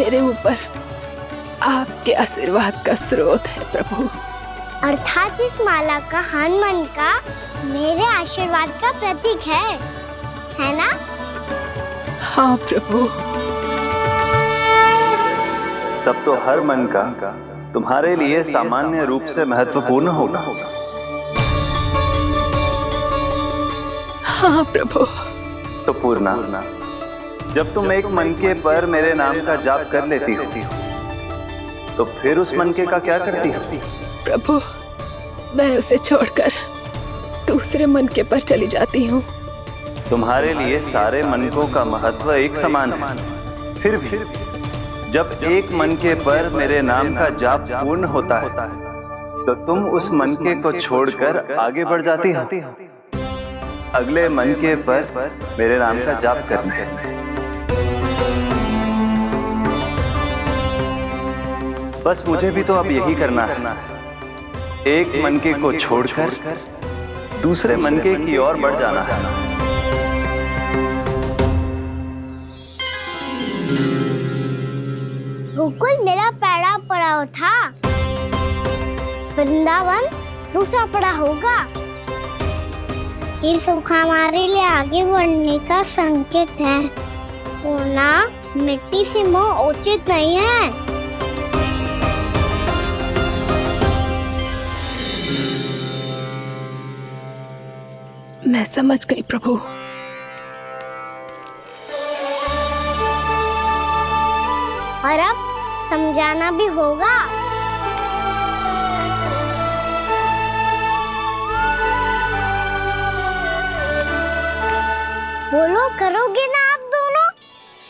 मेरे ऊपर आपके आशीर्वाद का स्रोत है प्रभु। अर्थात इस माला का हनुमान का मेरे आशीर्वाद का प्रतीक है ना? हाँ प्रभु। तब तो हर मन का तुम्हारे लिए सामान्य रूप से महत्वपूर्ण होगा। हाँ प्रभु। तो पूर्णा, जब तुम एक मनके पर मेरे नाम का जाप कर लेती हो, तो फिर उस मनके का क्या करती हो? प्रभु, मैं उसे छोड़कर दूसरे मनके पर चली जाती हूँ। तुम्हारे लिए सारे मनकों का महत्व एक समान है। फिर भी जब एक मनके पर मेरे नाम का जाप पूर्ण होता है, तो तुम उस मनके को छोड़कर आगे बढ़ जाती हो अगले मनके पर मेरे नाम का जाप करने। बस मुझे भी तो अब यही करना है। एक मनके को छोड़कर दूसरे मनके की ओर बढ़ जाना है। गोकुल मेरा पहला पड़ाव था, वृंदावन दूसरा पड़ाव होगा। ये सुख हमारे लिए आगे बढ़ने का संकेत है। पूर्णा, मिट्टी से मोह उचित नहीं है। मैं समझ गई प्रभु। और अब समझाना भी होगा। बोलो, करोगे ना आप दोनों?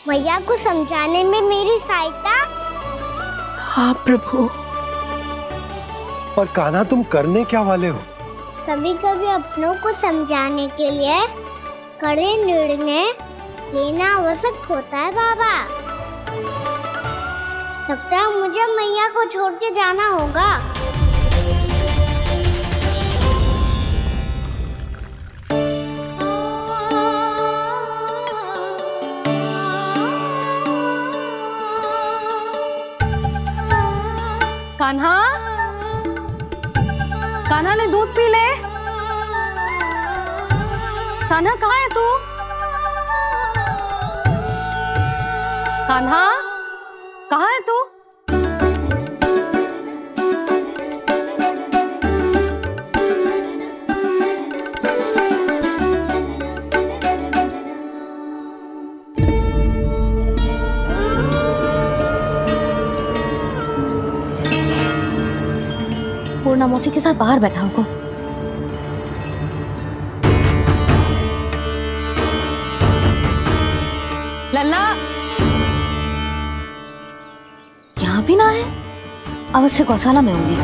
भैया को समझाने में मेरी सहायता? हाँ प्रभु। और कान्हा, तुम करने क्या वाले हो? कभी कभी अपनों को समझाने के लिए कड़े निर्णय लेना आवश्यक होता है बाबा। लगता है मुझे मैया को छोड़ के जाना होगा। कान्हा, कान्हा ने दूध पी ले। कान्हा कहाँ है तू? कान्हा, कहाँ है तू? पूर्णा मौसी के साथ बाहर बैठा होगा। लल्ला, यहाँ भी ना है। अवश्य गौशाला में होंगी।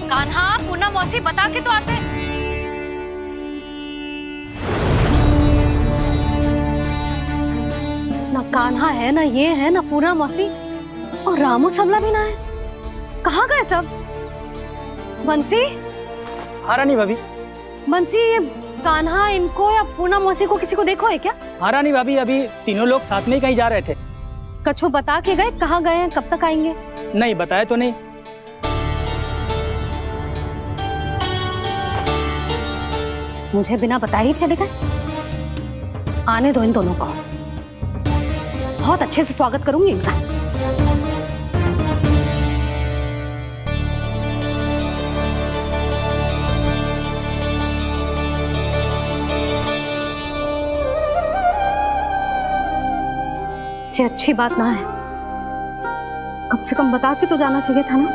कान्हा, पूर्णा मौसी बता के तो आते। ना कान्हा है, ना ये है, ना पूर्णा मौसी, और रामू सबला भी ना है। कहाँ गए सब? बंसी? हाँ रानी भाभी। बंसी, ये कान्हा इनको या पूर्णा मौसी को किसी को देखो है क्या? हाँ रानी भाभी, अभी तीनों लोग साथ में ही कहीं जा रहे थे। कछु बता के गए कहाँ गए हैं, कब तक आएंगे? नहीं बताया तो नहीं। मुझे बिना बताए ही चले गए। आने दो इन दोनों को, बहुत अच्छे से स्वागत करूंगी इनका। ये अच्छी बात ना है, कम से कम बता के तो जाना चाहिए था ना।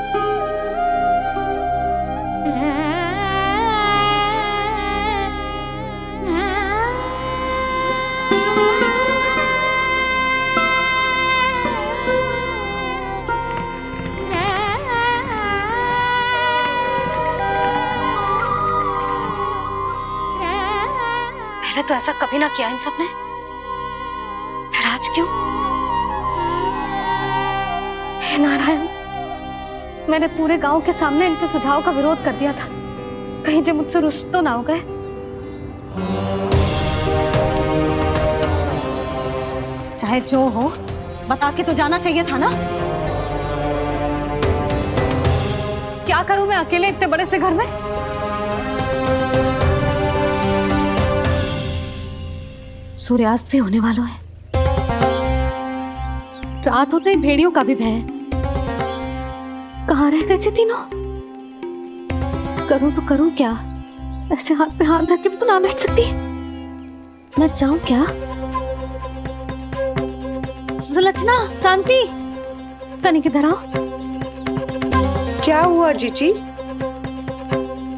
पहले तो ऐसा कभी ना किया इन सब ने, फिर आज क्यों? हे नारायण, मैंने पूरे गांव के सामने इनके सुझाव का विरोध कर दिया था। कहीं जो मुझसे रुष्ट तो ना हो गए। चाहे जो हो, बता के तो जाना चाहिए था ना। क्या करूं मैं अकेले इतने बड़े से घर में? सूर्यास्त भी होने वाला है। रात होते ही भेड़ियों का भी भय है। कहाँ रह गए तीनों? करूं तो करूं क्या? ऐसे हाथ पे हाथ धर के भी तो ना बैठ सकती। मैं जाऊं क्या? सुलक्षणा, शांति, तनिक इधर आओ। क्या हुआ जीजी?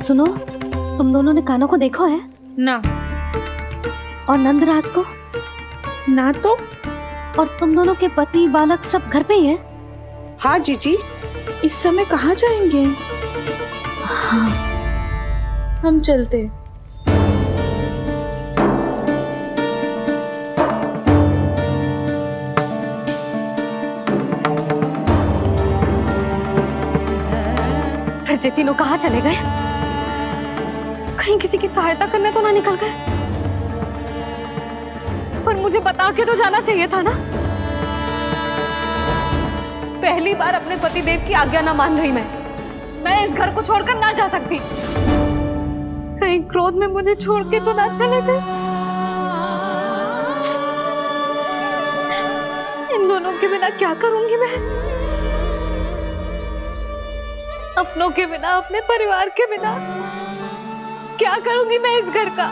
सुनो, तुम दोनों ने कानों को देखो है? ना। और नंदराज को? ना तो। और तुम दोनों के पति बालक सब घर पे ही हैं? हाँ जीजी, इस समय कहाँ जाएंगे? हाँ। हम चलते। फिर ये तीनों कहाँ चले गए? कहीं किसी की सहायता करने तो ना निकल गए? पर मुझे बता के तो जाना चाहिए था ना। पहली बार अपने पतिदेव की आज्ञा ना मान रही मैं इस घर को छोड़कर ना जा सकती। कहीं क्रोध में मुझे छोड़ के तो ना चले गए। इन दोनों के बिना क्या करूंगी मैं? अपनों के बिना, अपने परिवार के बिना क्या करूंगी मैं इस घर का?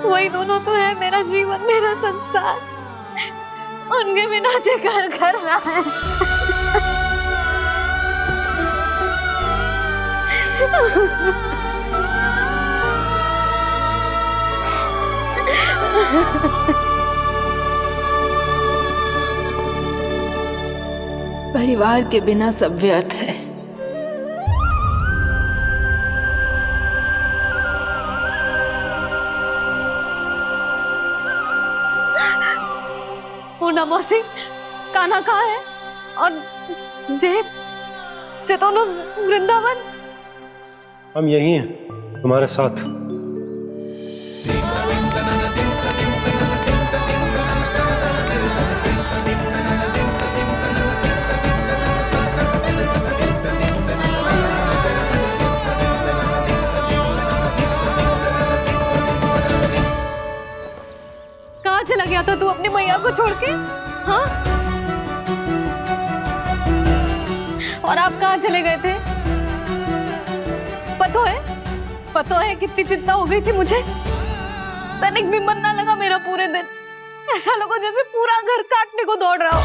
वही दोनों तो है मेरा जीवन, मेरा संसार। उनके बिना जो घर घर रहा है। परिवार के बिना सब व्यर्थ है। पूर्णा मौसी, कान्हा कहाँ है? और जे दोनों वृंदावन? हम यही हैं, तुम्हारे साथ। कहाँ चला गया था तू अपनी मैया को छोड़ के? हाँ? और आप कहाँ चले गए थे? पतो है कितनी चिंता हो गई थी मुझे। तनिक भी मन ना लगा मेरा पूरे दिन। ऐसा लगा जैसे पूरा घर काटने को दौड़ रहा हो।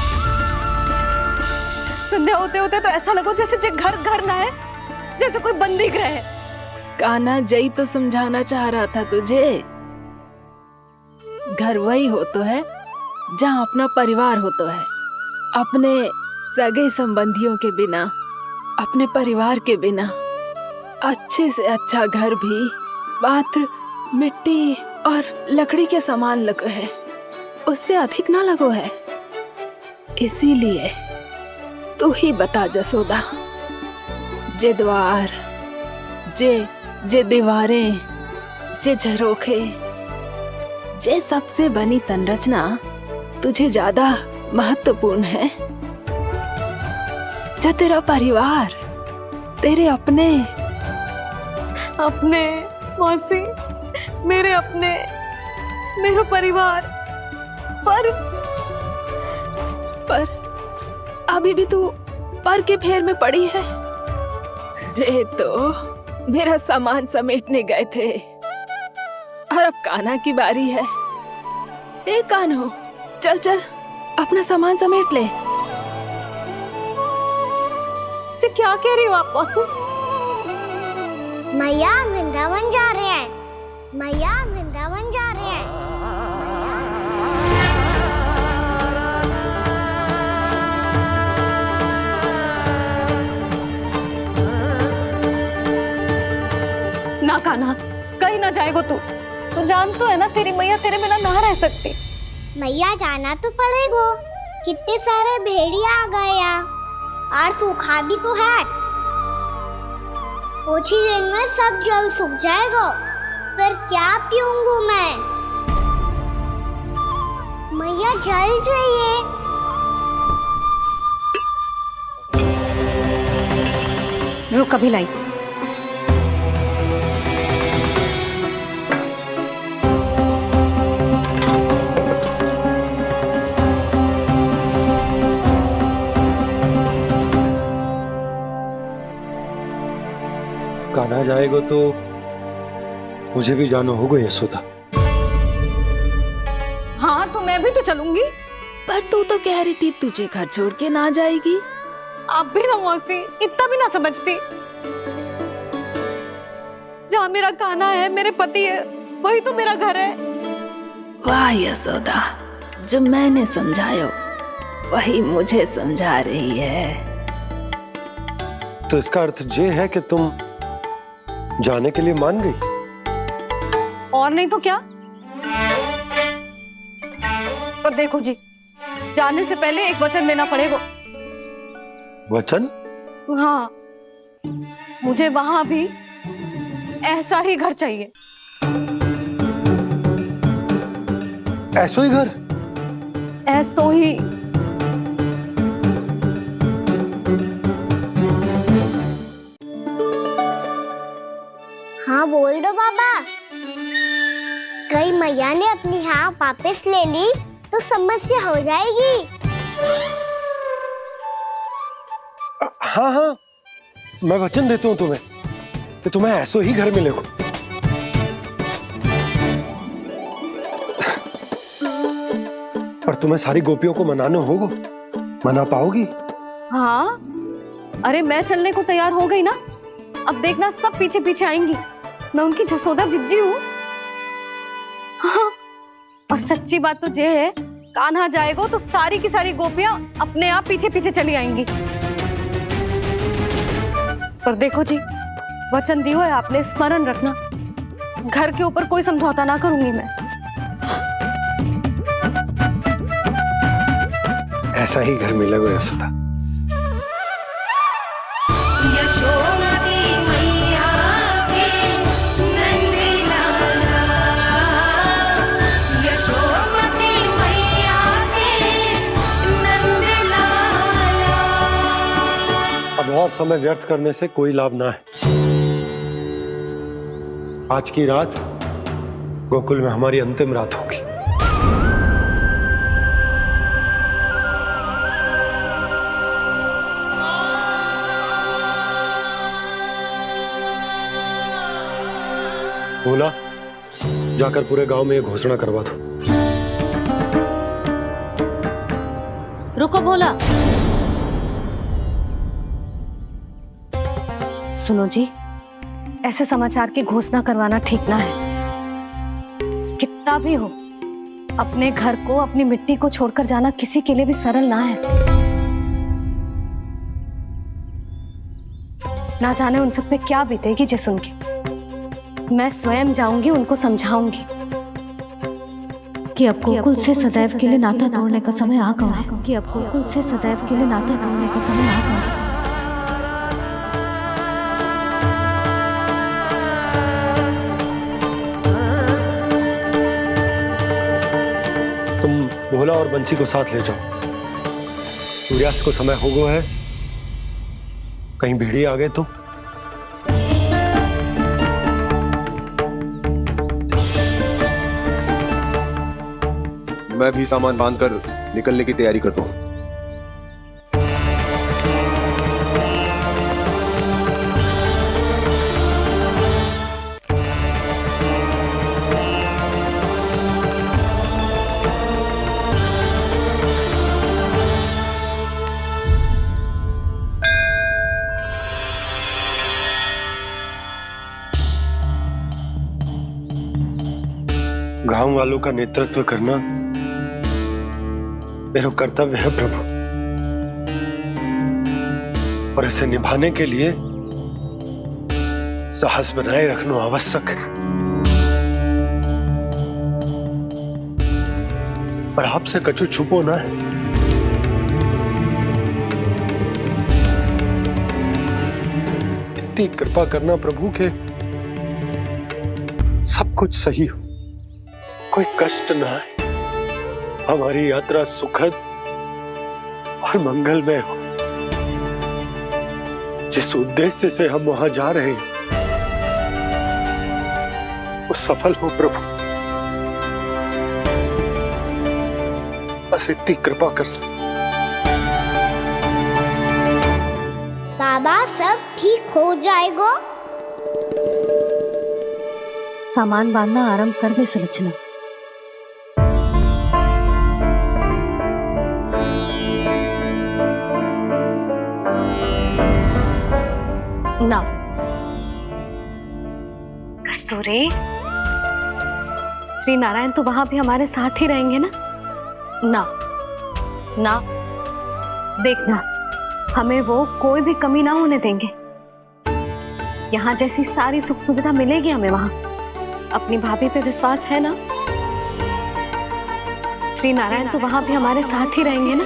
संध्या होते होते तो ऐसा लगा जैसे घर घर ना है, जैसे कोई बंदी गृह है। कान्हा, जय तो समझाना चाह रहा था तुझे। घर वही हो तो है जहाँ अपना परिवार हो तो है। अपने सगे संबंधियों के बिना, अपने परिवार के बिना अच्छे से अच्छा घर भी पात्र मिट्टी और लकड़ी के समान लगो है, उससे अधिक ना लगो है। इसीलिए तू ही बता जसोदा, जे द्वार, जे दीवारें, जे झरोखे, जे सबसे बनी संरचना तुझे ज्यादा महत्वपूर्ण है? जा तेरा परिवार, तेरे अपने मौसी, मेरे अपने, मेरा परिवार। पर अभी भी तू पर के फेर में पड़ी है। जे तो मेरा सामान समेटने गए थे और अब कान्हा की बारी है। ए कान्हो, चल चल अपना सामान समेट ले। क्या कह रही हो आप मौसी? मैया वृंदावन जा रहे हैं। मैया वृंदावन जा रहे हैं। ना कान्हा, कहीं ना जाएगो तू। तू जान तो है ना तेरी मैया तेरे बिना ना रह सकती। मैया जाना तो पड़ेगा। कितने सारे भेड़िया आ गए यहाँ, और सूखा भी तो है। कुछ ही दिन में सब जल सूख जाएगा, फिर क्या पीऊंगी मैं? मैया जल जाइए। रुक अभी लाई। कान्हा जाएगा तो मुझे भी जाना होगा यशोदा। हाँ तो मैं भी तो चलूंगी। पर तू तो कह रही थी तुझे घर छोड़ के ना जाएगी। आप भी ना मौसी, इतना भी ना समझती। जहाँ मेरा कान्हा है, मेरे पति है, वही तो मेरा घर है। वाह यशोदा, जो मैंने समझायो वही मुझे समझा रही है। तो इसका अर्थ ये है कि तुम जाने के लिए मान गई? और नहीं तो क्या। और देखो जी, जाने से पहले एक वचन देना पड़ेगा। वचन? हाँ, मुझे वहां भी ऐसा ही घर चाहिए। ऐसो ही घर? ऐसो ही। हाँ बोल दो बाबा। कहीं मैया ने अपनी हाँ वापस ले ली तो समस्या हो जाएगी। हाँ हाँ, मैं वचन देता हूँ तुम्हें कि तुम्हें ऐसो ही घर मिलेगा। पर तुम्हें सारी गोपियों को मनाना होगा। मना पाओगी? हाँ, अरे मैं चलने को तैयार हो गई ना। अब देखना सब पीछे पीछे आएंगी। मैं उनकी जसोदा जिज्जी हूँ। हाँ, और सच्ची बात तो ये है, कान्हा जाएगा तो सारी की सारी गोपियां अपने आप पीछे पीछे चली आएंगी। पर देखो जी, वचन दियो है आपने, स्मरण रखना। घर के ऊपर कोई समझौता ना करूंगी मैं। ऐसा ही घर मिलेगा यशोदा। अब और समय व्यर्थ करने से कोई लाभ ना है। आज की रात गोकुल में हमारी अंतिम रात होगी। बोला, जाकर पूरे गांव में ये घोषणा करवा दो। रुको भोला। सुनो जी, ऐसे समाचार की घोषणा करवाना ठीक ना है। कितना भी हो, अपने घर को, अपनी मिट्टी को छोड़कर जाना किसी के लिए भी सरल ना है। ना जाने उन सब पे क्या बीतेगी जे सुन के। मैं स्वयं जाऊंगी, उनको समझाऊंगी कि अब गोकुल से सदैव के लिए नाता तोड़ने का समय आ गया है। कि अब गोकुल से सदैव के लिए नाता तोड़ने का समय आ गया है। तुम भोला और बंसी को साथ ले जाओ। सूर्यास्त को समय हो गया है, कहीं भेड़िए आ गए तो। मैं भी सामान बांधकर निकलने की तैयारी करता हूँ। गांव वालों का नेतृत्व करना मेरा कर्तव्य है प्रभु, और इसे निभाने के लिए साहस बनाए रखना आवश्यक है। पर आपसे कछु छुपो ना है। इतनी कृपा करना प्रभु के सब कुछ सही हो, कोई कष्ट ना है। हमारी यात्रा सुखद और मंगलमय हो। जिस उद्देश्य से हम वहां जा रहे हैं वो सफल हो प्रभु। बस इतनी कृपा कर। बाबा सब ठीक हो जाएगा। सामान बांधना आरंभ कर दे सुलोचना। ना कस्तूरी, श्री नारायण तो वहां भी हमारे साथ ही रहेंगे ना? ना ना, देखना हमें वो कोई भी कमी ना होने देंगे। यहाँ जैसी सारी सुख सुविधा मिलेगी हमें वहां। अपनी भाभी पे विश्वास है ना? श्री नारायण तो वहां भी हमारे साथ ही रहेंगे ना?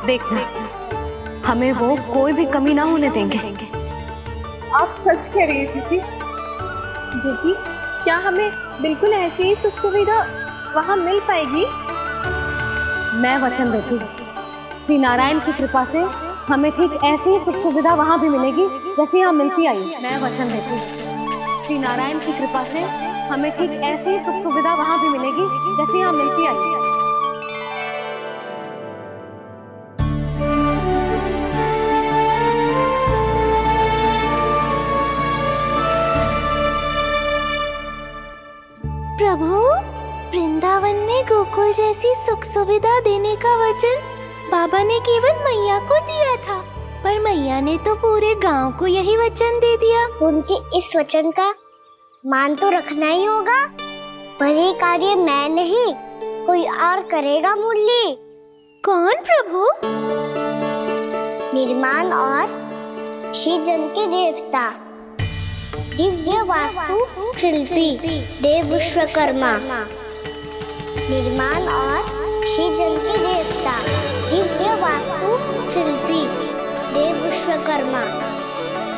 देखना हमें वो कोई भी कमी ना होने देंगे। आप सच कह रही है दीदी। जीजी, क्या हमें बिल्कुल ऐसी ही सुख सुविधा वहाँ मिल पाएगी? मैं वचन देती हूँ, श्री नारायण की कृपा से हमें ठीक ऐसी ही सुख सुविधा वहाँ भी मिलेगी जैसी यहाँ मिलती आई। मैं वचन देती हूँ, श्री नारायण की कृपा से हमें ठीक ऐसी ही सुख सुविधा वहाँ भी मिलेगी जैसी यहाँ मिलती आई। प्रभु, वृंदावन में गोकुल जैसी सुख सुविधा देने का वचन बाबा ने केवल मैया को दिया था, पर मैया ने तो पूरे गांव को यही वचन दे दिया। उनके इस वचन का मान तो रखना ही होगा, पर ये कार्य मैं नहीं कोई और करेगा। मुरली कौन प्रभु? निर्माण और सृजन के देवता, दिव्य वास्तु शिल्पी देव विश्वकर्मा। निर्माण और सृजन के देवता, दिव्य वास्तु शिल्पी देव विश्वकर्मा।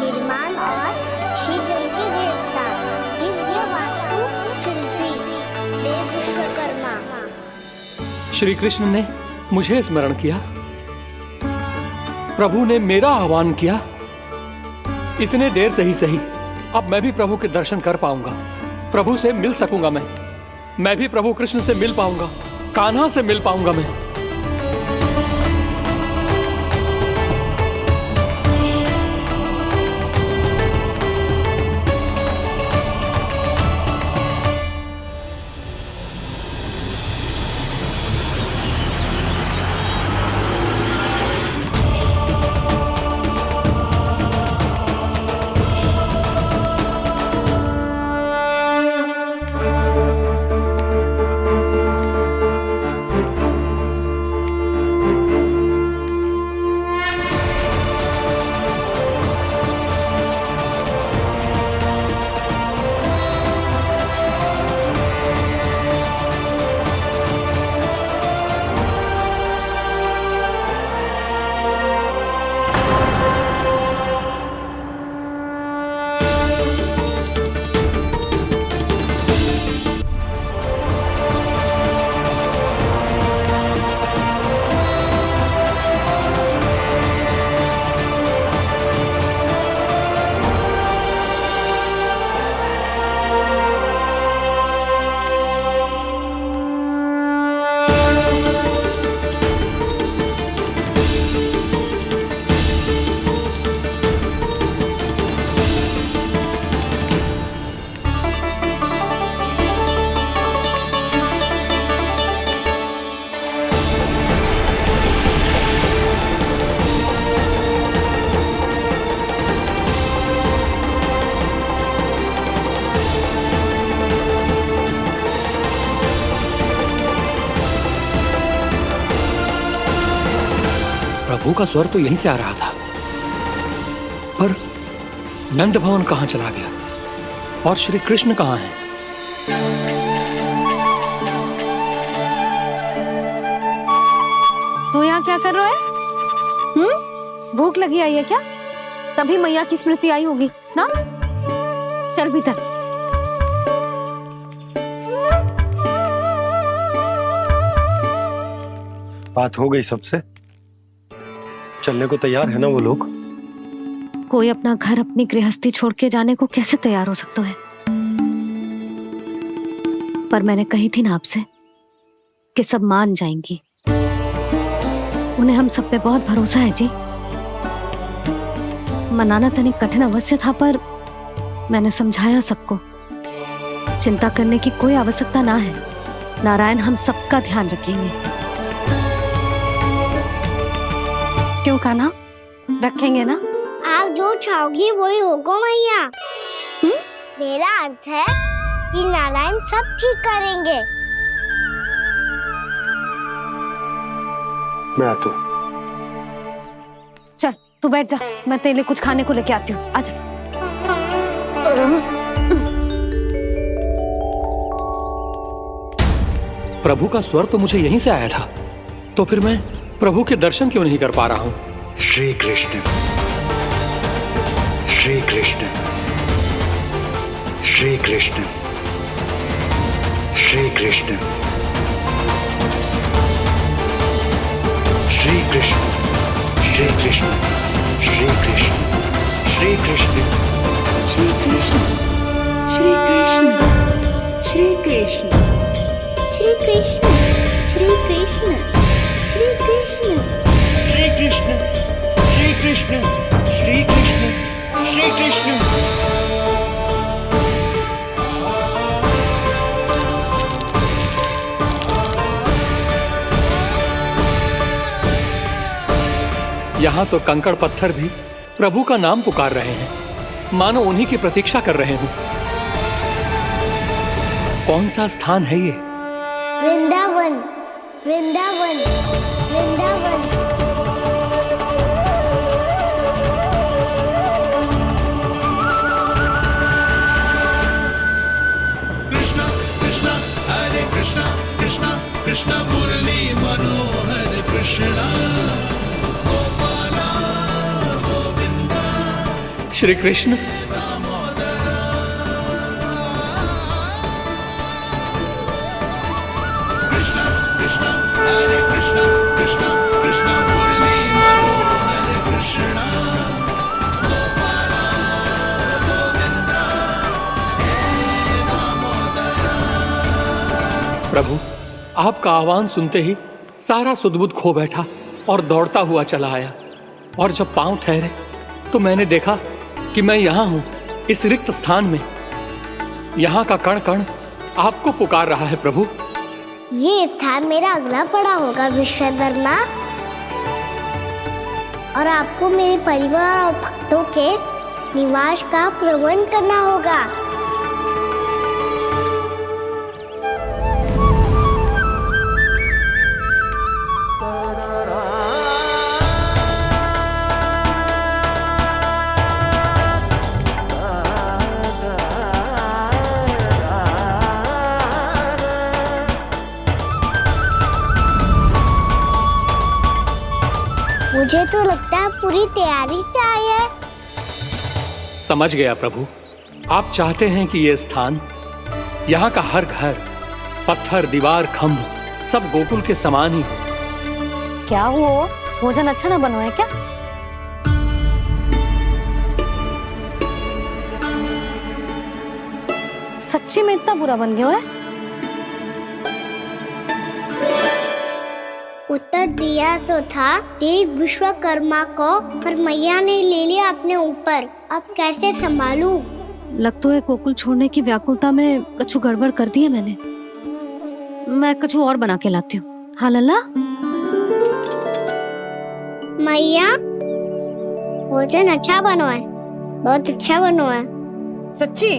निर्माण और सृजन के देवता, दिव्य वास्तु शिल्पी देव विश्वकर्मा। श्री कृष्ण ने मुझे स्मरण किया, प्रभु ने मेरा आह्वान किया। इतने देर से ही सही, अब मैं भी प्रभु के दर्शन कर पाऊंगा, प्रभु से मिल सकूंगा। मैं भी प्रभु कृष्ण से मिल पाऊंगा, कान्हा से मिल पाऊंगा मैं। प्रभु का स्वर तो यहीं से आ रहा था, पर नंद भवन कहां चला गया और श्री कृष्ण कहां हैं? तू यहाँ क्या कर रहा है? भूख लगी आई है क्या? तभी मैया की स्मृति आई होगी ना? चल भीतर। बात हो गई सबसे? चलने को तैयार है ना वो लोग? कोई अपना घर अपनी गृहस्थी छोड़ के जाने को कैसे तैयार हो सकता है? पर मैंने कही थी ना आपसे कि सब मान जाएंगी। उन्हें हम सब पे बहुत भरोसा है जी। मनाना तनिक कठिन अवश्य था, पर मैंने समझाया सबको। चिंता करने की कोई आवश्यकता ना है। नारायण हम सबका ध्यान रखेंगे। क्यों कान्हा, रखेंगे ना? आप जो चाहोगी वही होगा मैया। मेरा अर्थ है कि नारायण सब ठीक करेंगे। मैं आता हूँ। चल तू बैठ जा, मैं तेरे लिए कुछ खाने को लेके आती हूँ। आजा। प्रभु का स्वर तो मुझे यहीं से आया था, तो फिर मैं प्रभु के दर्शन क्यों नहीं कर पा रहा हूँ? श्री कृष्ण, श्री कृष्ण, श्री कृष्ण, श्री कृष्ण, श्री कृष्ण, श्री कृष्ण, श्री कृष्ण, श्री कृष्ण, श्री कृष्ण, श्री कृष्ण, श्री कृष्ण, श्री कृष्ण, श्री कृष्ण, श्री कृष्ण, श्री कृष्ण, श्री कृष्ण, श्री कृष्ण, श्री कृष्ण। यहाँ तो कंकड़ पत्थर भी प्रभु का नाम पुकार रहे हैं, मानो उन्हीं की प्रतीक्षा कर रहे हूँ। कौन सा स्थान है ये? वृंदावन, वृंदावन, वृंदावन। कृष्णा कृष्णा हरे कृष्णा, कृष्णा कृष्णा मुरली मनोहर कृष्णा, गोपाला गोविंदा, श्री कृष्ण। कृष्णा कृष्णा हरे कृष्णा, कृष्णा कृष्णा मुरली मनोहर कृष्णा, गोपाला गोविंदा, हे दामोदरा। प्रभु, आपका आह्वान सुनते ही सारा सुध-बुध खो बैठा और दौड़ता हुआ चला आया। और जब पांव ठहरे तो मैंने देखा कि मैं यहाँ हूँ, इस रिक्त स्थान में। यहाँ का कण कण आपको पुकार रहा है प्रभु। ये स्थान मेरा अगला पड़ा होगा विश्वकर्मा, और आपको मेरे परिवार और भक्तों के निवास का प्रबंध करना होगा। मुझे तो लगता है पूरी तैयारी से आए हैं। समझ गया प्रभु, आप चाहते हैं कि ये स्थान, यहाँ का हर घर, पत्थर, दीवार, खम्भ सब गोकुल के समान ही हो। क्या वो भोजन अच्छा ना बनो है क्या? सच्ची में इतना बुरा बन गया है? उत्तर दिया तो था देव विश्वकर्मा को, पर मैया ने ले लिया अपने ऊपर। अब कैसे संभालूं? लग तो है गोकुल छोड़ने की व्याकुलता में कछु गड़बड़ कर दी है मैंने। मैं कछु और बना के लाती हूँ। हाँ लल्ला? मैया, भोजन अच्छा बनो है, बहुत अच्छा बनो है। सच्ची?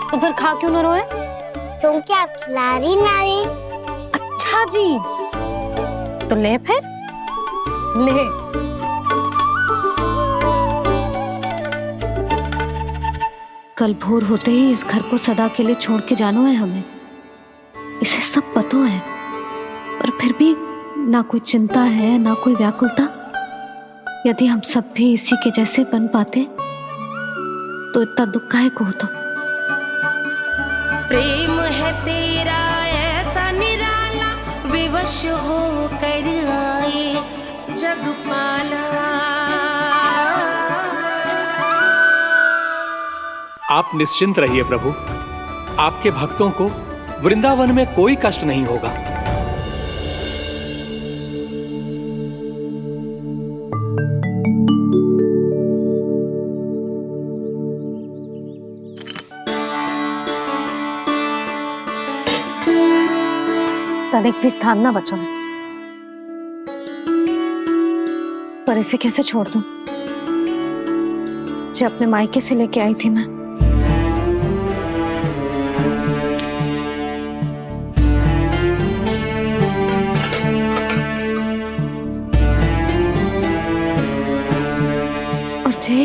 तो फिर खा क्यों न रोए? क्योंकि आप खिलाड़ी नारी। अच्छा जी, तो ले फिर ले। कल भोर होते ही इस घर को सदा के लिए छोड़ के जाना है हमें। इसे सब पता है, पर फिर भी ना कोई चिंता है ना कोई व्याकुलता। यदि हम सब भी इसी के जैसे बन पाते तो इतना दुख काहे को होता। प्रेम है तेरा खुश हो कर आए जगपाला। आप निश्चिंत रहिए प्रभु, आपके भक्तों को वृंदावन में कोई कष्ट नहीं होगा। तनिक भी स्थान ना बचो, पर इसे कैसे छोड़ दूं जो अपने मायके से लेके आई थी मैं। और जे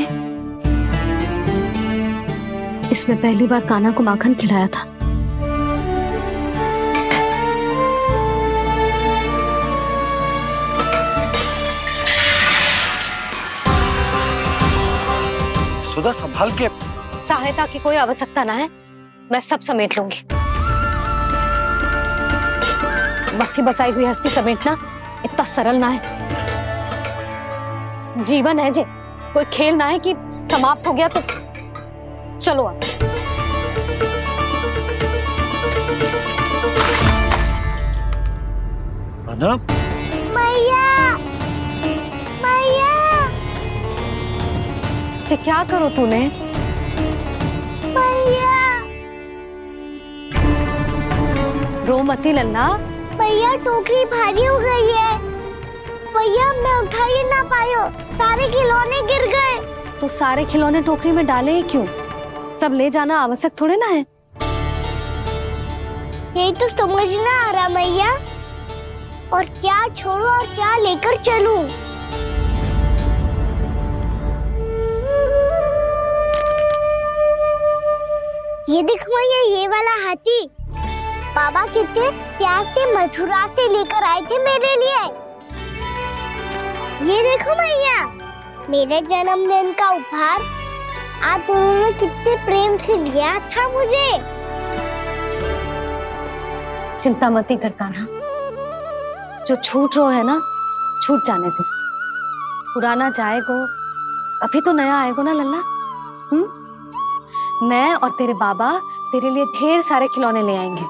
इसमें पहली बार कान्हा को माखन खिलाया था। सुधा संभाल के। सहायता की कोई आवश्यकता ना है, मैं सब समेट लूंगी। बसी बसाई गृहस्थी समेटना इतना सरल ना है। जीवन है जे, कोई खेल ना है कि समाप्त हो गया तो चलो आप। मैया, मैया। जे क्या करो तूने? मैया, रो मती लल्ला। भैया टोकरी भारी हो गई है। भैया मैं उठा ही ना पायो, सारे खिलौने गिर गए। तो सारे खिलौने टोकरी में डाले ही क्यों? सब ले जाना आवश्यक थोड़े ना है। यही तो समझ ना आ रहा मैया, और क्या छोड़ो और क्या लेकर चलूं? ये देख मैया, ये वाला हाथी बाबा कितने प्यार से मथुरा से लेकर आए थे मेरे लिए। ये देखो मैया, मेरे जन्मदिन का उपहार आप उन्होंने कितने प्रेम से दिया था मुझे। चिंता मत कर कान्हा, जो छूट रो है ना छूट जाने दे। पुराना जाएगो, अभी तो नया आएगो ना लल्ला। मैं और तेरे बाबा तेरे लिए ढेर सारे खिलौने ले आएंगे।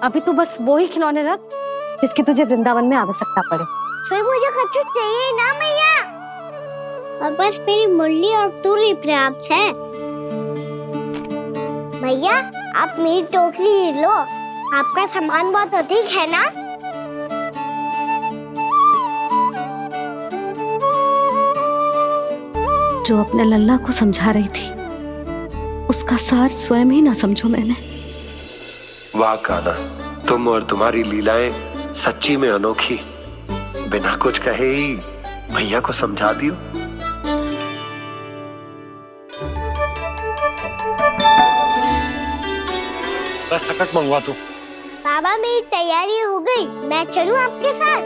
अभी तू बस वो ही खिलौने रख जिसकी तुझे वृंदावन में आवश्यकता पड़े। फिर मुझे कुछ चाहिए ना मैया, और बस मेरी मुरली और तुरी पर्याप्त है। भैया आप मेरी टोकरी लो, आपका सामान बहुत अधिक है ना। जो अपने लल्ला को समझा रही थी उसका सार स्वयं ही ना समझो मैंने। वाह कान्हा, तुम और तुम्हारी लीलाएं सच्ची में अनोखी। बिना कुछ कहे ही भैया को समझा दियो। बस सकट मंगवा तू। बाबा मेरी तैयारी हो गई, मैं चलूं आपके साथ?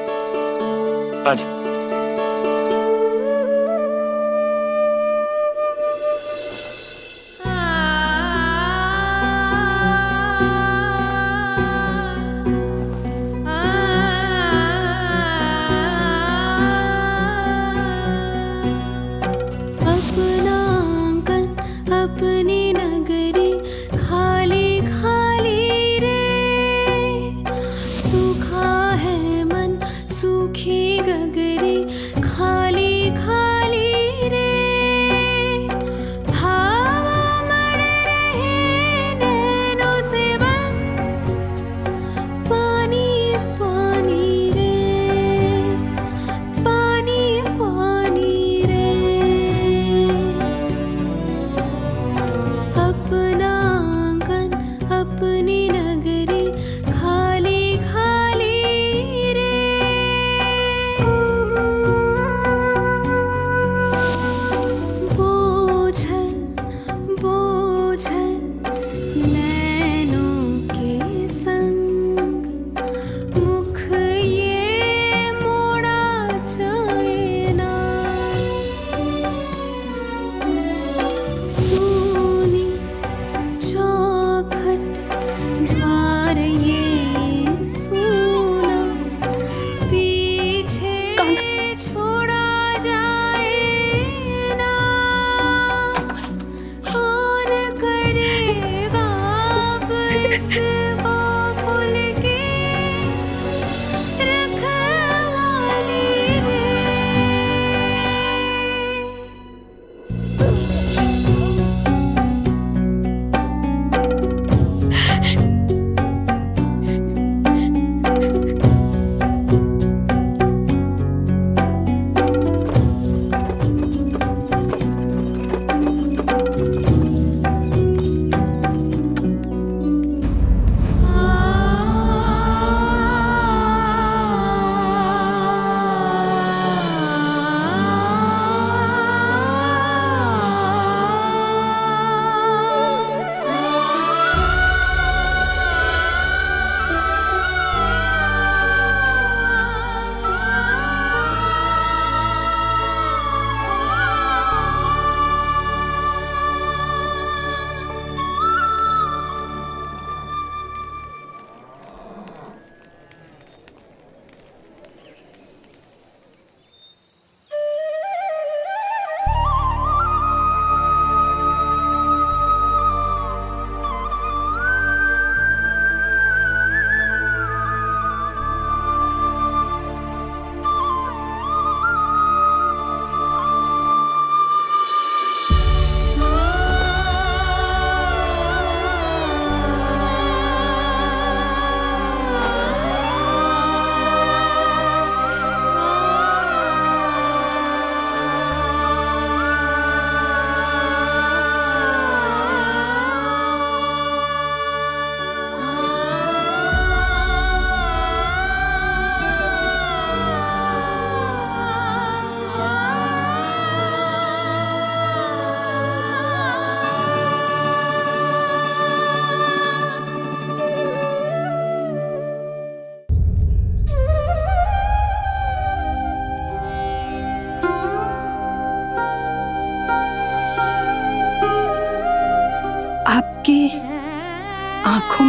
आज सूखी गगरी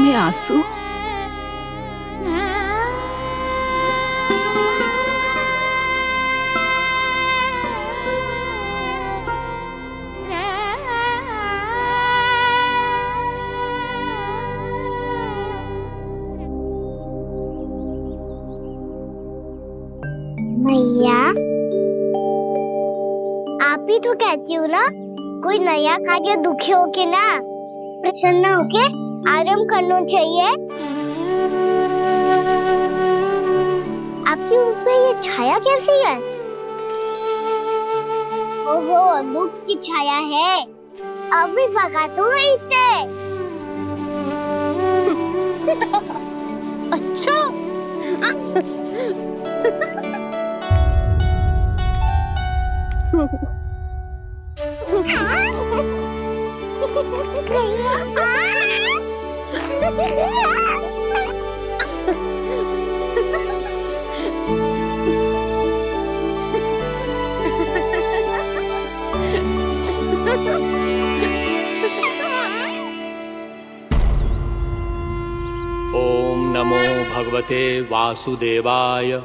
में आंसू? मैया, आप ही तो कहती हो ना, कोई नया कार्य दुखी होके ना प्रसन्न होके आराम करना चाहिए। आपकी मुंह पे ये छाया कैसी है? ओहो, दुख की छाया है। अभी भगा दूं इसे। अच्छा। ओम नमो भगवते वासुदेवाय।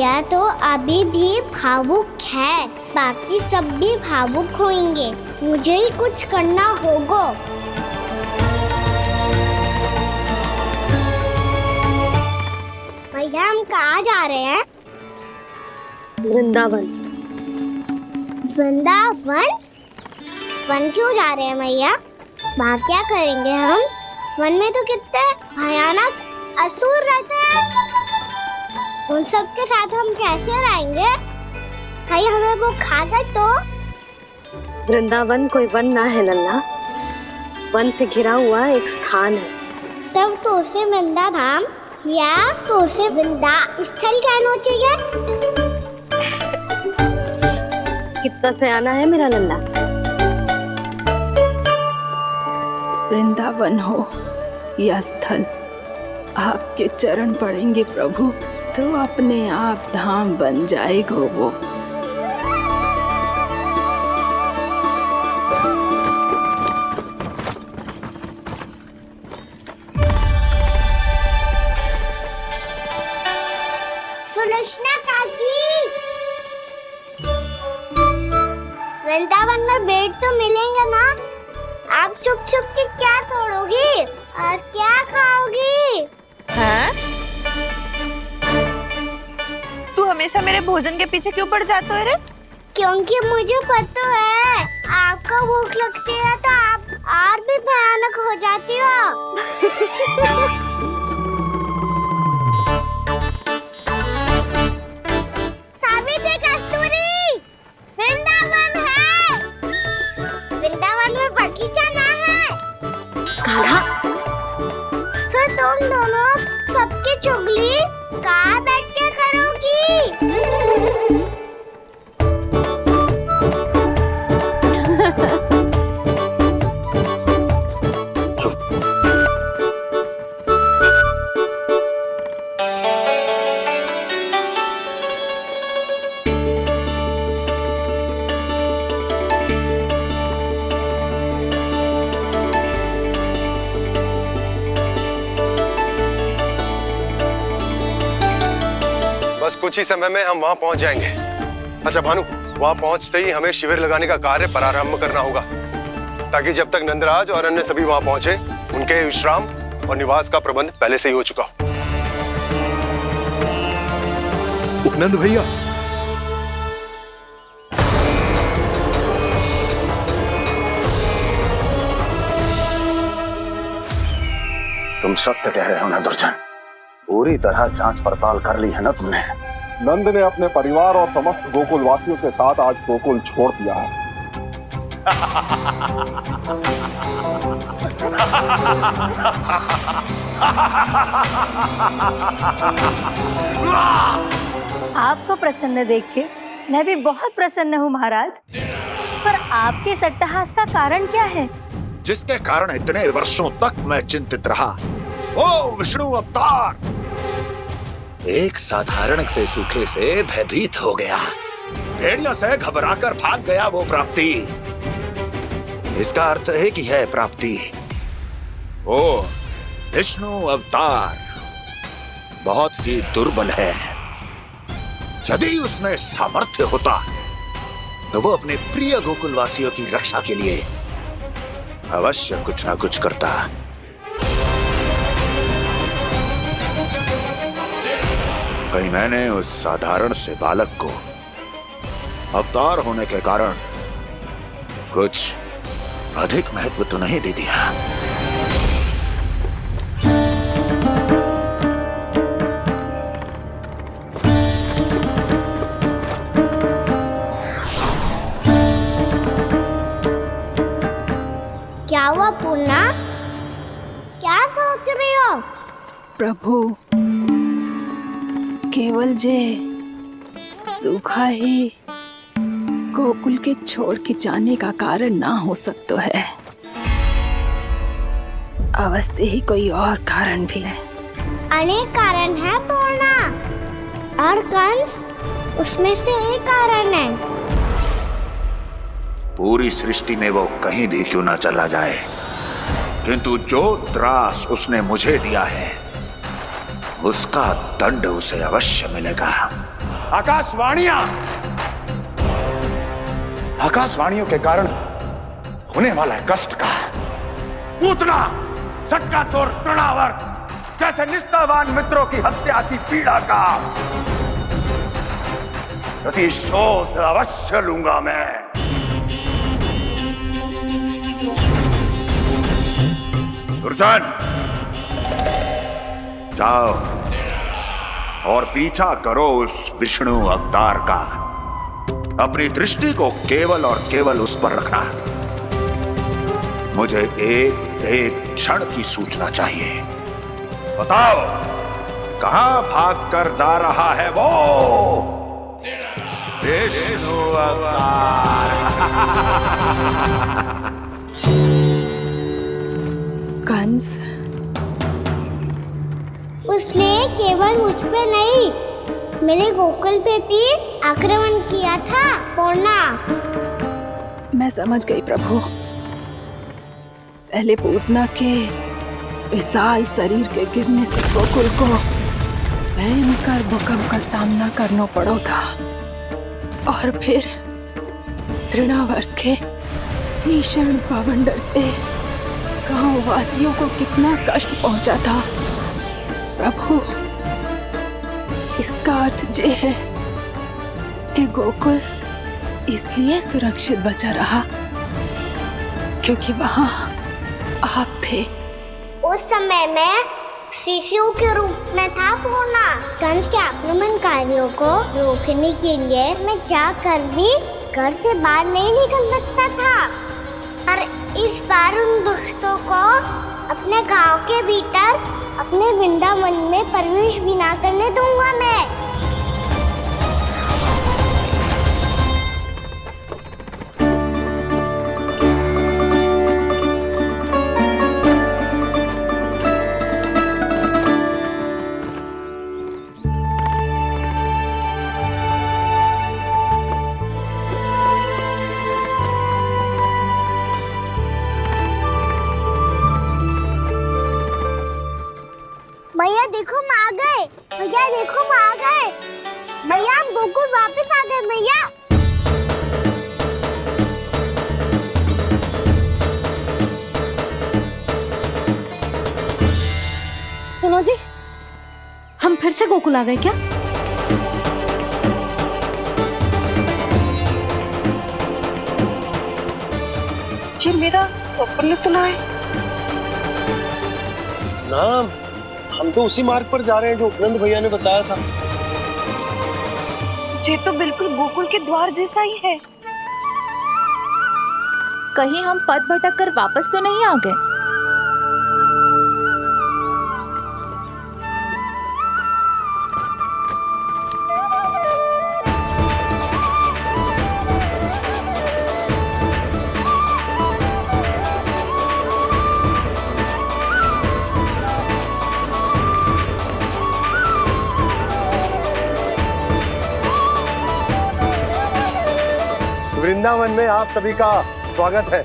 मैया तो अभी भी भावुक है, बाकी सब भी भावुक होंगे। मुझे ही कुछ करना होगा। भैया हम कहाँ जा रहे हैं? वृंदावन। वृंदावन? वन क्यों जा रहे हैं मैया? वहाँ क्या करेंगे हम? वन में तो कितने भयानक असुर रहते हैं। उन सब के साथ हम कैसे रहेंगे? भाई हमें वो खा गए तो? वृंदावन कोई वन ना है लल्ला, वन से घिरा हुआ एक स्थान है। तब तो उसे वृंदा धाम या तो उसे वृंदा स्थल कहना चाहिए। कितना सयाना है मेरा लल्ला। वृंदावन हो या स्थल, आपके चरण पड़ेंगे प्रभु तो अपने आप धाम बन जाएगा वो। सुलक्षणा काकी, वृंदावन में बेट तो मिलेंगे ना? आप छुप छुप के क्या तोड़ोगी और क्या खाओगी? हाँ? तू हमेशा मेरे भोजन के पीछे क्यों पड़ जाता है रे? क्योंकि मुझे पता है आपको भूख लगती है तो आप और भी भयानक हो जाती हो। सावित्री, कस्तूरी, वृंदावन है। वृंदावन में बगीचा ना है। कान्हा, फिर तुम दोनों सबकी चुगली कहाँ बैठ के करोगी? बस कुछ ही समय में हम वहां पहुंच जाएंगे। अच्छा भानु, वहां पहुंचते ही हमें शिविर लगाने का कार्य प्रारंभ करना होगा, ताकि जब तक नंदराज और अन्य सभी वहां पहुंचे उनके विश्राम और निवास का प्रबंध पहले से ही हो चुका हो। उपनंद भैया, तुम सत्य कह रहे हो ना दुर्जन, पूरी तरह जांच पड़ताल कर ली है ना तुमने? नंद ने अपने परिवार और समस्त गोकुल वासियों के साथ आज गोकुल छोड़ दिया है। आपको प्रसन्न देख के मैं भी बहुत प्रसन्न हूँ महाराज, पर आपके इस अट्टहास का कारण क्या है? जिसके कारण इतने वर्षों तक मैं चिंतित रहा। ओ विष्णु अवतार, एक साधारण से सूखे से भयभीत हो गया, भेड़ियों से घबराकर भाग गया वो प्राप्ति। इसका अर्थ है कि है प्राप्ति ओ विष्णु अवतार बहुत ही दुर्बल है। यदि उसमें सामर्थ्य होता तो वो अपने प्रिय गोकुलवासियों की रक्षा के लिए अवश्य कुछ ना कुछ करता। कहीं मैंने उस साधारण से बालक को अवतार होने के कारण कुछ अधिक महत्व तो नहीं दे दिया। क्या हुआ पूर्णा? क्या सोच रही हो? प्रभु, केवल जे सूखा ही गोकुल के छोड़ के जाने का कारण ना हो सकता है, अवश्य ही कोई और कारण भी है। अनेक कारण है पूर्णा, और कंस उसमें से एक कारण है। पूरी सृष्टि में वो कहीं भी क्यों ना चला जाए, किंतु जो त्रास उसने मुझे दिया है उसका दंड उसे अवश्य मिलेगा। आकाशवाणियों के कारण होने वाला है कष्ट का। पूतना, सटका चोर तृणावर, जैसे निष्ठावान मित्रों की हत्या की पीड़ा का प्रतिशोध अवश्य लूंगा मैं। दुर्जन, जाओ और पीछा करो उस विष्णु अवतार का। अपनी दृष्टि को केवल और केवल उस पर रखना। मुझे एक एक क्षण की सूचना चाहिए। बताओ, कहां भागकर जा रहा है वो विष्णु अवतार? कंस, उसने केवल मुझ पे नहीं, मेरे गोकुल पे भी आक्रमण किया था। पूर्णा, मैं समझ गई प्रभु। पहले पूतना के विशाल शरीर के गिरने से गोकुल को भयंकर भूकंप का सामना करना पड़ा था, और फिर तृणावर्त के भीषण पावंडर से गांव वासियों को कितना कष्ट पहुंचा था। प्रभु, इसका अर्थ ये है कि गोकुल इसलिए सुरक्षित बचा रहा क्योंकि वहां आप थे। उस समय मैं शिशु के रूप में था पूर्णा। कंस के आक्रमणकारियों को रोकने के लिए मैं जाकर भी घर से बाहर नहीं निकल सकता था, और इस बार उन दुष्टों को अपने गांव के भीतर, अपने वृंदावन में प्रवेश भी ना करने दूंगा मैं। भैया देखो हम आ गए, भैया देखो हम आ गए, भैया हम गोकुल वापस आ गए भैया। सुनो जी, हम फिर से गोकुल आ गए क्या? जी मेरा स्वप्न तो ना है। ना, हम तो उसी मार्ग पर जा रहे हैं जो उपनंद भैया ने बताया था। ये तो बिल्कुल गोकुल के द्वार जैसा ही है। कहीं हम पथ भटक कर वापस तो नहीं आ गए? वृंदावन में आप सभी का स्वागत है।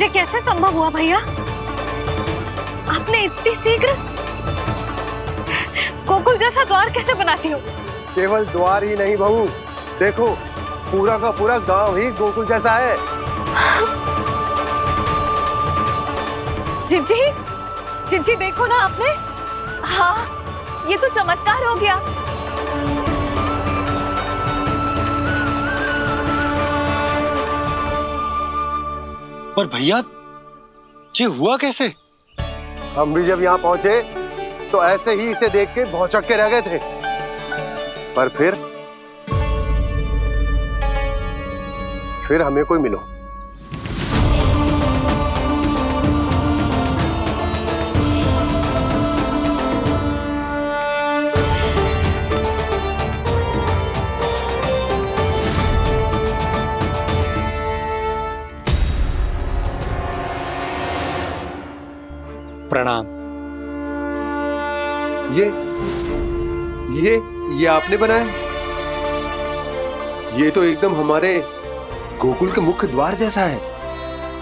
ये कैसे संभव हुआ भैया? आपने इतनी शीघ्र गोकुल जैसा द्वार कैसे बनाती हो? केवल द्वार ही नहीं बहू, देखो पूरा का पूरा गांव ही गोकुल जैसा है। जिज्जी, जिज्जी देखो ना आपने। हाँ, ये तो चमत्कार हो गया। पर भैया, ये हुआ कैसे? हम भी जब यहाँ पहुंचे तो ऐसे ही इसे देख के भौचक के रह गए थे, पर फिर हमें कोई मिलो। प्रणाम। ये आपने बनाया? ये तो एकदम हमारे गोकुल के मुख्य द्वार जैसा है।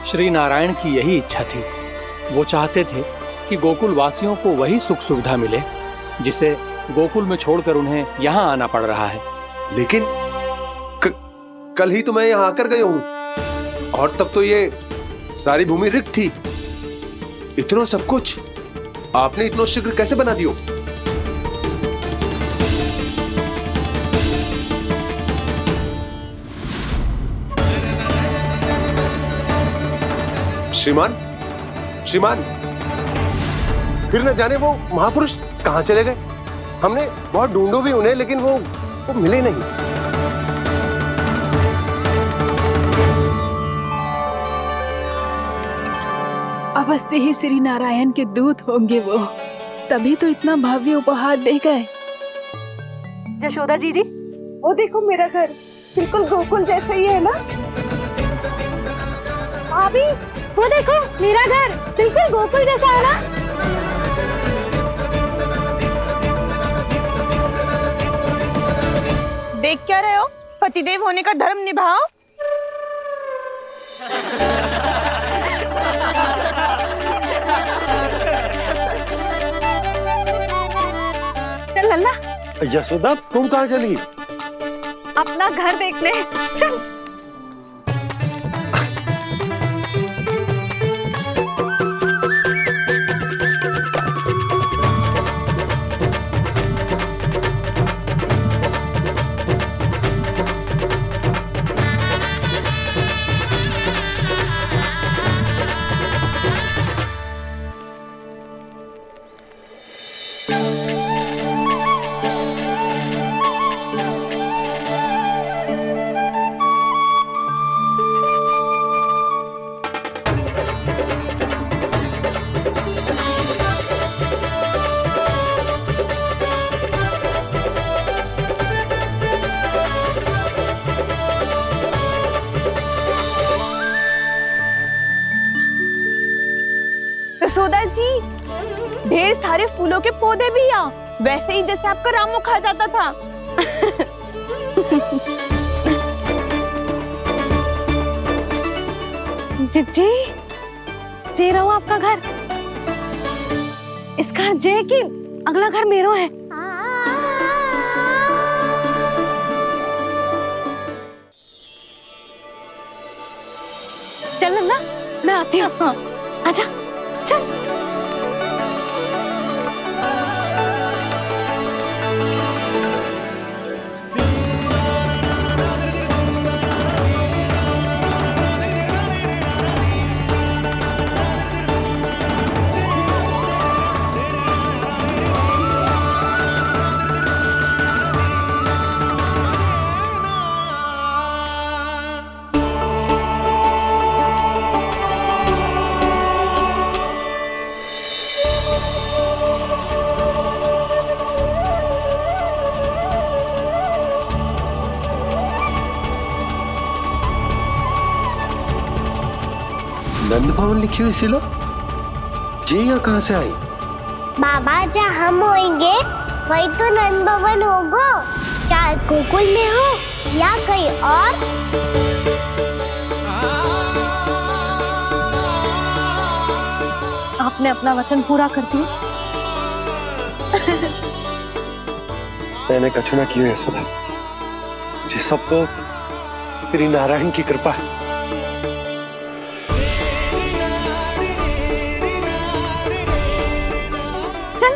श्री नारायण की यही इच्छा थी। वो चाहते थे कि गोकुल वासियों को वही सुख सुविधा मिले जिसे गोकुल में छोड़कर उन्हें यहाँ आना पड़ रहा है। लेकिन कल ही तो मैं यहाँ आकर गया हूँ और तब तो ये सारी भूमि रिक्त थी। इतना सब कुछ आपने इतना शीघ्र कैसे बना दियो? श्रीमान, श्रीमान, फिर न जाने वो महापुरुष कहां चले गए। हमने बहुत ढूंढो भी उन्हें, लेकिन वो मिले नहीं। अवश्य ही श्री नारायण के दूत होंगे वो, तभी तो इतना भव्य उपहार दे गए। यशोदा जी वो देखो मेरा घर बिल्कुल गोकुल जैसा ही है ना। भाभी वो देखो मेरा घर बिल्कुल गोकुल जैसा है ना। देख क्या रहे हो? पतिदेव होने का धर्म निभाओ। चल लल्ला, यशोदा तुम कहाँ चली? अपना घर देखने चल। यशोदा जी, ढेर सारे फूलों के पौधे भी यहाँ, वैसे ही जैसे आपका रामू खा जाता था। जिज्जी, जे रहो आपका घर। इस घर जे की अगला घर मेरो है। चल लल्ला, मैं आती हूँ। हाँ, आजा चल। नंद भवन लिखी हुई सिलो, जे यहाँ कहाँ से आई? बाबा जहाँ हम होंगे वही तो नंद भवन होगा। चाहे गोकुल में हो या कहीं और। आपने अपना वचन पूरा कर दिया। मैंने कछु ना किया यशोदा, ये सब तो श्री नारायण की कृपा है। चल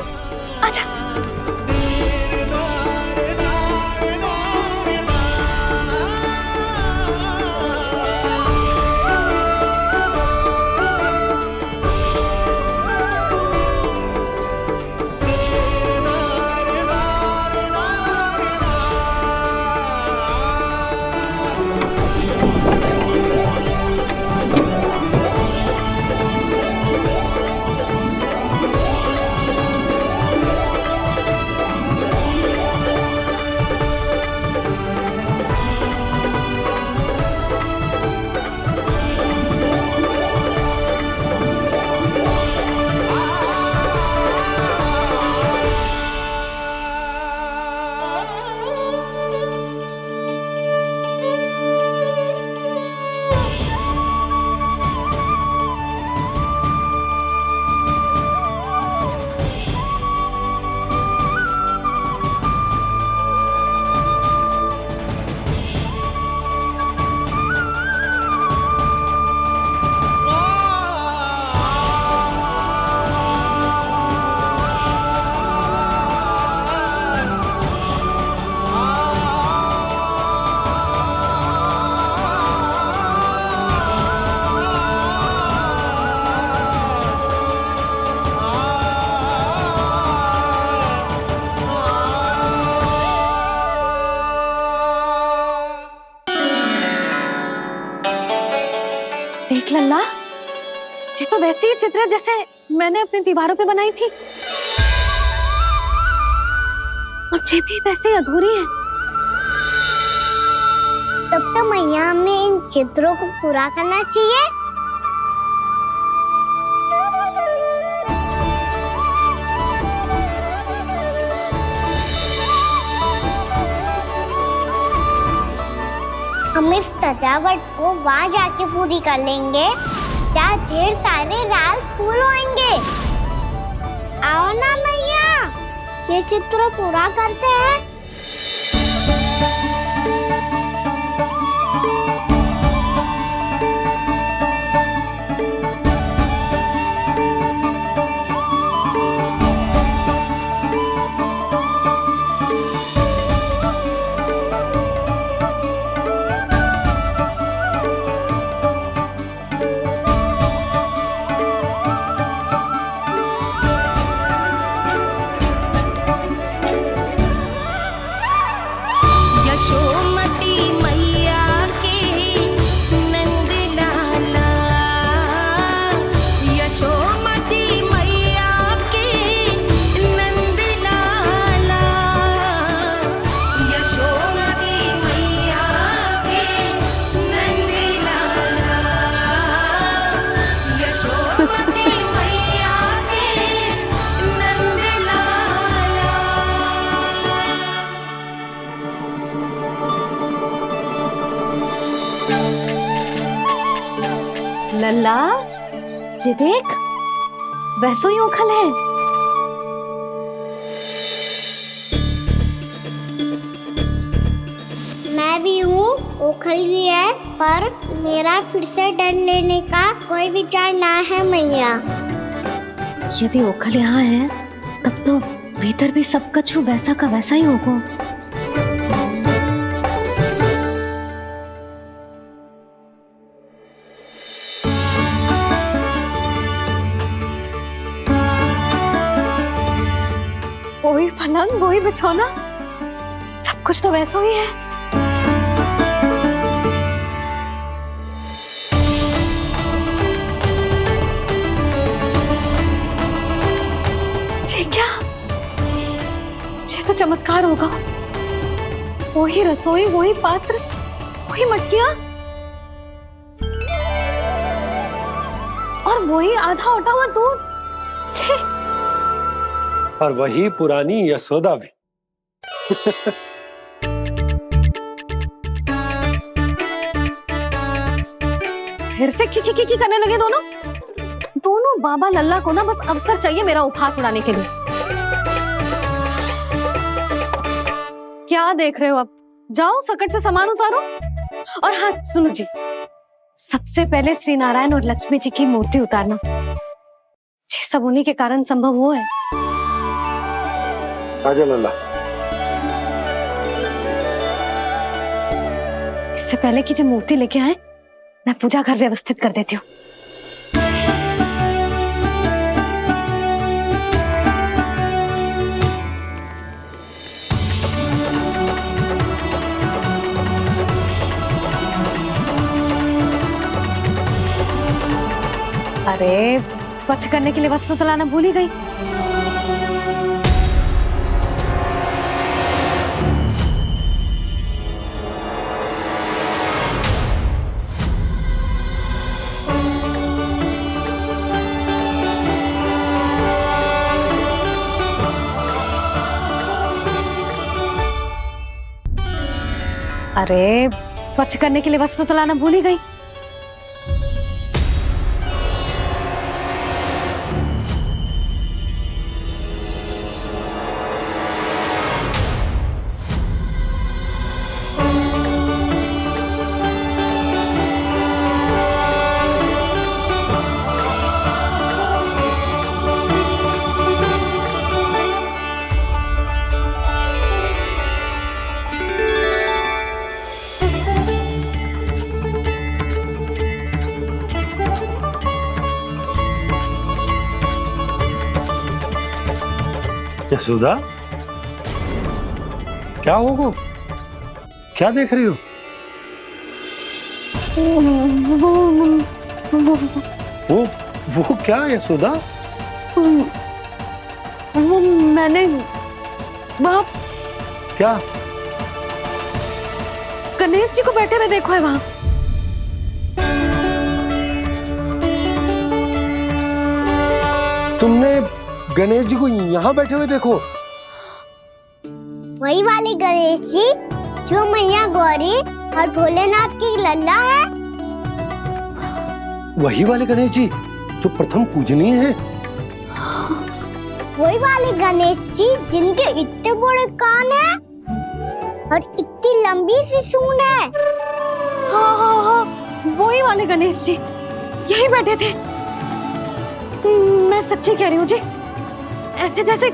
आजा। ये तो वैसी ही चित्र है जैसे मैंने अपनी दीवारों पे बनाई थी, और ये भी वैसे ही अधूरी है। तब तो मैया हमें इन चित्रों को पूरा करना चाहिए। हम इस सजावट को वहाँ जाके पूरी कर लेंगे जहाँ ढेर सारे लाल फूल होंगे। आओ ना मैया, ये चित्र पूरा करते हैं। यशोमती मैया के नंद लाला, यशोमती मैया के नंद लाला, यशोमती मैया के नंद लाला, यशोमती मैया के नंद लाला। लल्ला, ये देख, वैसो ही उखल है। मैं भी हूँ, ओखल भी है, पर मेरा फिर से डर लेने का कोई विचार ना है मैया। यदि ओखल यहाँ है, तब तो भीतर भी सब कछु वैसा का वैसा ही होगा। वही पलंग, वही बिछौना, सब कुछ तो वैसा ही है। ये क्या? ये तो चमत्कार होगा। वही रसोई, वही पात्र, वही मटकियां, और वही आधा उटा हुआ दूध। छे! और वही पुरानी यशोदा भी। फिर से की करने लगे दोनों बाबा लल्ला को ना बस अवसर चाहिए मेरा उपहास उड़ाने के लिए। क्या देख रहे हो? अब जाओ, सकट से सामान उतारो। और हाँ सुनो जी, सबसे पहले श्री नारायण और लक्ष्मी जी की मूर्ति उतारना। ये सब उन्हीं के कारण संभव हुआ है। आजा लल्ला। इससे पहले कि जो मूर्ति लेके आए, मैं पूजा घर व्यवस्थित कर देती हूँ। अरे, स्वच्छ करने के लिए वस्त्र तो लाना भूल ही गई। अरे, स्वच्छ करने के लिए वस्त्र तो लाना भूल ही गई। यशोदा, क्या होगा? क्या देख रही हो? वो क्या है यशोदा? वो मैंने वहाँ क्या? गणेश जी को बैठे हुए देखो है वहाँ। तुमने गणेश जी को यहाँ बैठे हुए देखो? वही वाले गणेश जी जो मैया गौरी और भोलेनाथ की लल्ला है। वही वाले गणेश जी जो प्रथम पूजनीय है? वही वाले गणेश जी जिनके इतने बड़े कान हैं और इतनी लंबी सी सूंड है। हाँ हाँ हाँ, वही वाले गणेश जी यही बैठे थे। मैं सच्ची कह रही हूँ जी, ऐसे जैसे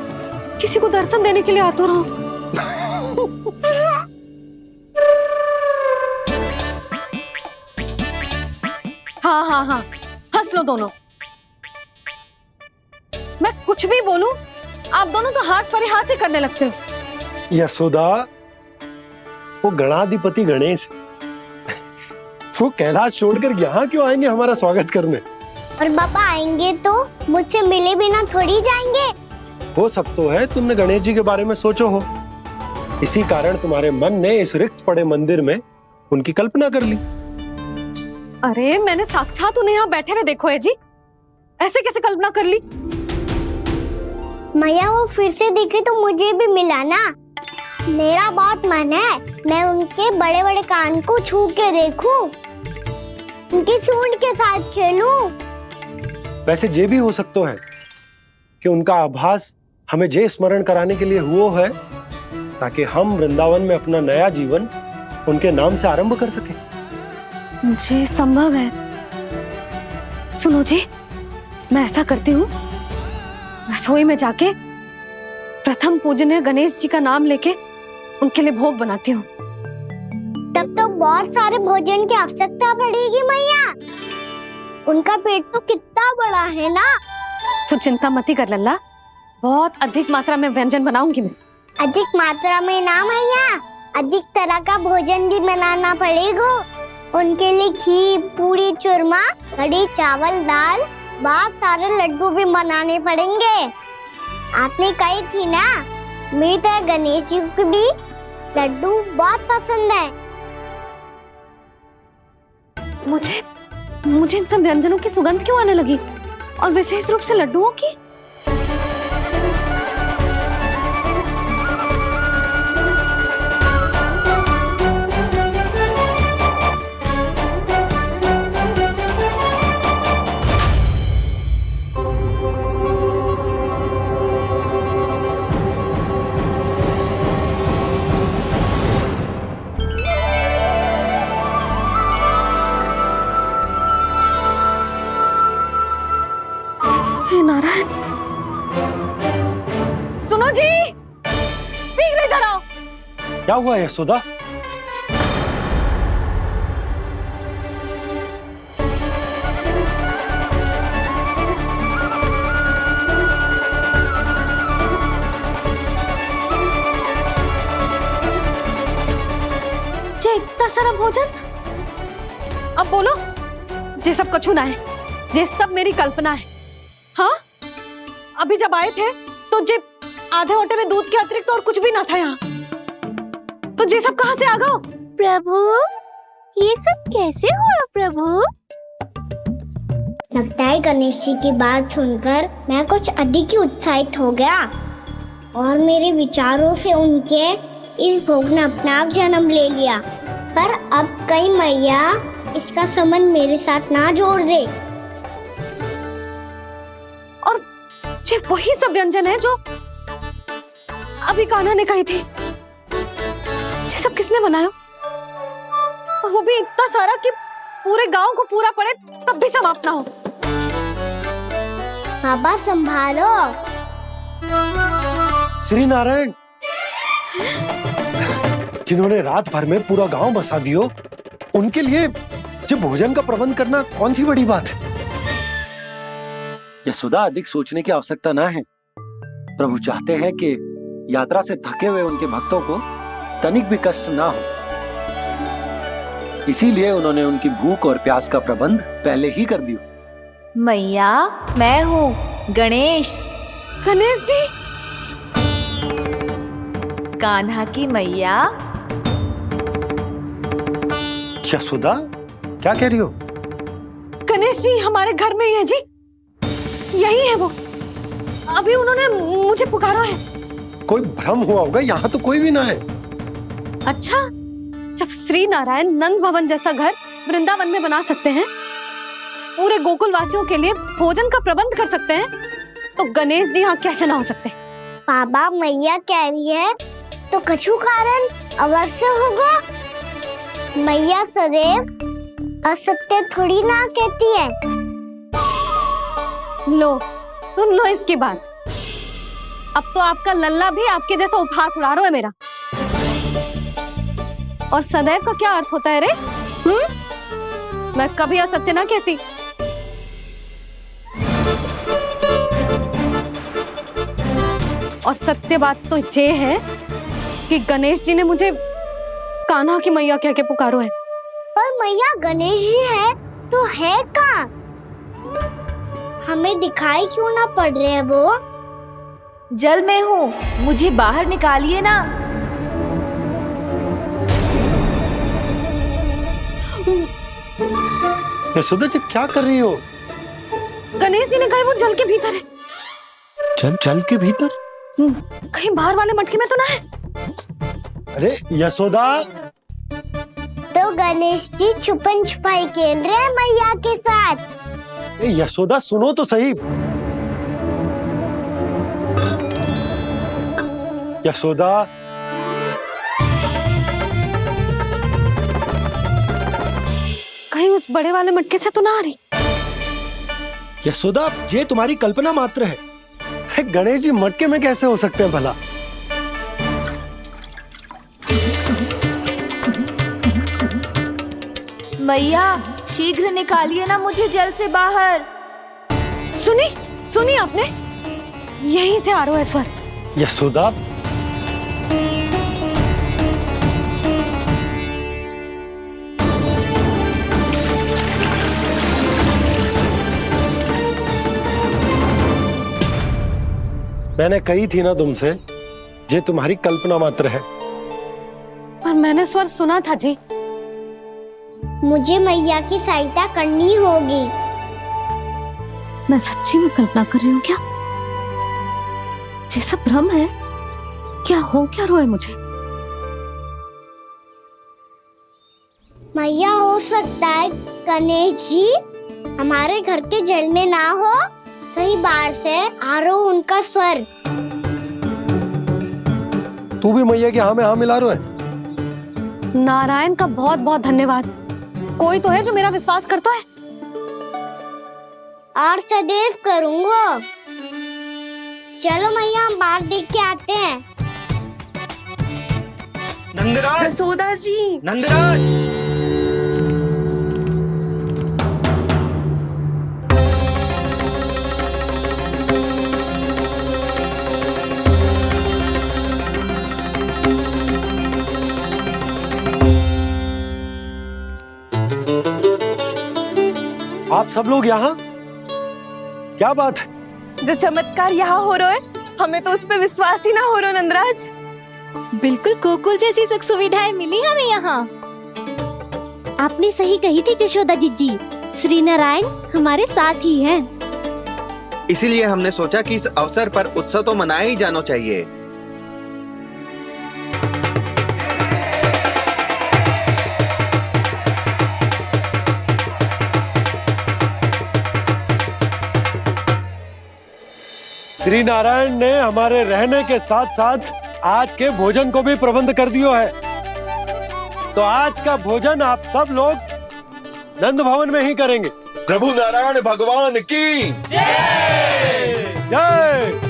किसी को दर्शन देने के लिए आतुर हूँ। हाँ हाँ हाँ, हंस लो दोनों। मैं कुछ भी बोलूं, आप दोनों तो हाथ परिहास ही करने लगते हो। यशोदा, वो गणाधिपति गणेश वो कैलाश छोड़कर यहाँ क्यों आएंगे हमारा स्वागत करने? और पापा आएंगे तो मुझसे मिले बिना थोड़ी जाएंगे। हो सकता है तुमने गणेश जी के बारे में सोचो हो, इसी कारण तुम्हारे मन ने इस रिक्त पड़े मंदिर में उनकी कल्पना कर ली। अरे मैंने साक्षात उन्हें यहाँ बैठे हुए देखो है जी, ऐसे कैसे कल्पना कर ली? मैया वो फिर से दिखे तो मुझे भी मिला ना। मेरा बहुत मन है मैं उनके बड़े बड़े कान को छू के देखूं, उनकी सूंड के साथ खेलूं। वैसे ये भी हो सकता है कि उनका आभास हमें जे स्मरण कराने के लिए हुआ है ताकि हम वृंदावन में अपना नया जीवन उनके नाम से आरंभ कर सके। जी संभव है। सुनो जी, मैं ऐसा करती हूँ, रसोई में जाके प्रथम पूजनीय गणेश जी का नाम लेके उनके लिए भोग बनाती हूँ। तब तो बहुत सारे भोजन की आवश्यकता पड़ेगी मैया, उनका पेट तो कितना बड़ा है ना। तू चिंता मत ही कर लल्ला, बहुत अधिक मात्रा में व्यंजन बनाऊंगी मैं। अधिक मात्रा में ना मैया, अधिक तरह का भोजन भी बनाना पड़ेगा। उनके लिए खीर, पूरी, चूरमा, कढ़ी, चावल, दाल, बहुत सारे लड्डू भी बनाने पड़ेंगे। आपने कही थी ना, मेरी तरह गणेश जी को भी लड्डू बहुत पसंद है। मुझे इन सब व्यंजनों की सुगंध क्यों आने लगी, और विशेष रूप से लड्डुओं की? नारायण, सुनो जी, शीघ्र इधर आओ। क्या हुआ यशोदा? जे इतना सारा भोजन, अब बोलो, जे सब कछु ना है, जे सब मेरी कल्पना है। हाँ, अभी जब आए थे तो जे आधे ओटे में दूध के अतिरिक्त और कुछ भी ना था यहाँ, तो जे सब कहाँ से आ गए? प्रभु, ये सब कैसे हुआ प्रभु? लगता है गणेश जी की बात सुनकर मैं कुछ अधिक ही उत्साहित हो गया और मेरे विचारों से उनके इस भोग ने अपना आप जन्म ले लिया। पर अब कहीं मैया इसका संबंध मेरे साथ ना जोड़ दे। ये वही सब व्यंजन है जो अभी कान्हा ने कही थी। ये सब किसने बनाया? और वो भी इतना सारा कि पूरे गांव को पूरा पड़े तब भी समाप्त ना हो। बाबा संभालो। श्री नारायण, जिन्होंने रात भर में पूरा गांव बसा दियो, उनके लिए जो भोजन का प्रबंध करना कौन सी बड़ी बात है? यशोदा, अधिक सोचने की आवश्यकता ना है। प्रभु चाहते हैं कि यात्रा से थके हुए उनके भक्तों को तनिक भी कष्ट ना हो, इसीलिए उन्होंने उनकी भूख और प्यास का प्रबंध पहले ही कर दिया। मैया, मैं हूँ गणेश। गणेश जी। कान्हा की मैया। यशोदा, क्या कह रही हो? गणेश जी हमारे घर में ही है जी, यही है वो। अभी उन्होंने मुझे पुकारा है। कोई भ्रम हुआ होगा, यहाँ तो कोई भी ना है। अच्छा, जब श्री नारायण नंद भवन जैसा घर वृंदावन में बना सकते हैं, पूरे गोकुल वासियों के लिए भोजन का प्रबंध कर सकते हैं, तो गणेश जी यहाँ कैसे ना हो सकते? बाबा, मैया कह रही है तो कछु कारण अवश्य होगा। मैया सदैव असत्य थोड़ी ना कहती है। लो, सुन लो इसकी बात। अब तो आपका लल्ला भी आपके जैसा उपहास उड़ा रहा है मेरा। और सदैव का क्या अर्थ होता है रे? मैं कभी असत्य ना कहती। और सत्य बात तो ये है कि गणेश जी ने मुझे कान्हा की मैया कह के पुकारो है। पर मैया गणेश जी है तो है कहाँ? हमें दिखाई क्यों ना पड़ रहे हैं वो? जल में हूँ, मुझे बाहर निकालिए ना। यशोदा जी, क्या कर रही हो? गणेश जी ने कहा वो जल के भीतर है। जल के भीतर? कहीं बाहर वाले मटके में तो ना है? अरे यशोदा! तो गणेश जी छुपन छुपाई खेल रहे हैं मैया के साथ। यशोदा, सुनो तो सही। यशोदा, कहीं उस बड़े वाले मटके से तो ना आ रही? यशोदा, ये तुम्हारी कल्पना मात्र है। गणेश जी मटके में कैसे हो सकते हैं भला? मैया, शीघ्र निकालिए ना मुझे जल से बाहर। सुनी आपने? यहीं से आ रहा है स्वर। यशोदा, मैंने कही थी ना तुमसे, ये तुम्हारी कल्पना मात्र है। पर मैंने स्वर सुना था जी। मुझे मैया की सहायता करनी होगी। मैं सच्ची में कल्पना कर रही हूँ क्या? जैसा भ्रम है क्या? हो क्या रहा है मुझे? मैया, हो सकता है गणेश जी हमारे घर के जल में ना हो, कहीं बाहर से आ रहा हो उनका स्वर। तू भी मैया के हाँ में हाँ मिला रहा है। नारायण का बहुत बहुत धन्यवाद। कोई तो है जो मेरा विश्वास करता है। और सदैव करूंगा। चलो मैया, हम बाहर देख के आते हैं। नंदराज! जसोदा जी! नंदराज! आप सब लोग यहाँ? क्या बात है? जो चमत्कार यहाँ हो रहा है, हमें तो उस पे विश्वास ही ना हो रहा नंदराज। बिल्कुल गोकुल जैसी सुख सुविधाएं मिली हमें यहाँ। आपने सही कही थी यशोदा जीजी, श्री नारायण हमारे साथ ही हैं। इसीलिए हमने सोचा कि इस अवसर पर उत्सव तो मनाया ही जाना चाहिए। श्री नारायण ने हमारे रहने के साथ साथ आज के भोजन को भी प्रबंध कर दियो है। तो आज का भोजन आप सब लोग नंद भवन में ही करेंगे। प्रभु नारायण भगवान की जय जय।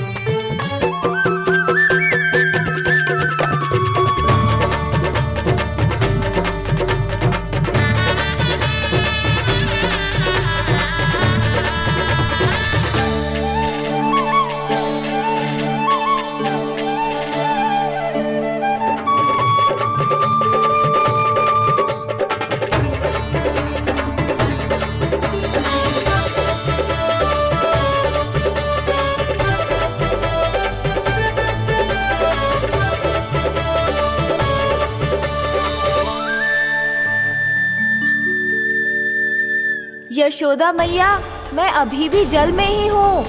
यशोदा मैया, मैं अभी भी जल में ही हूँ।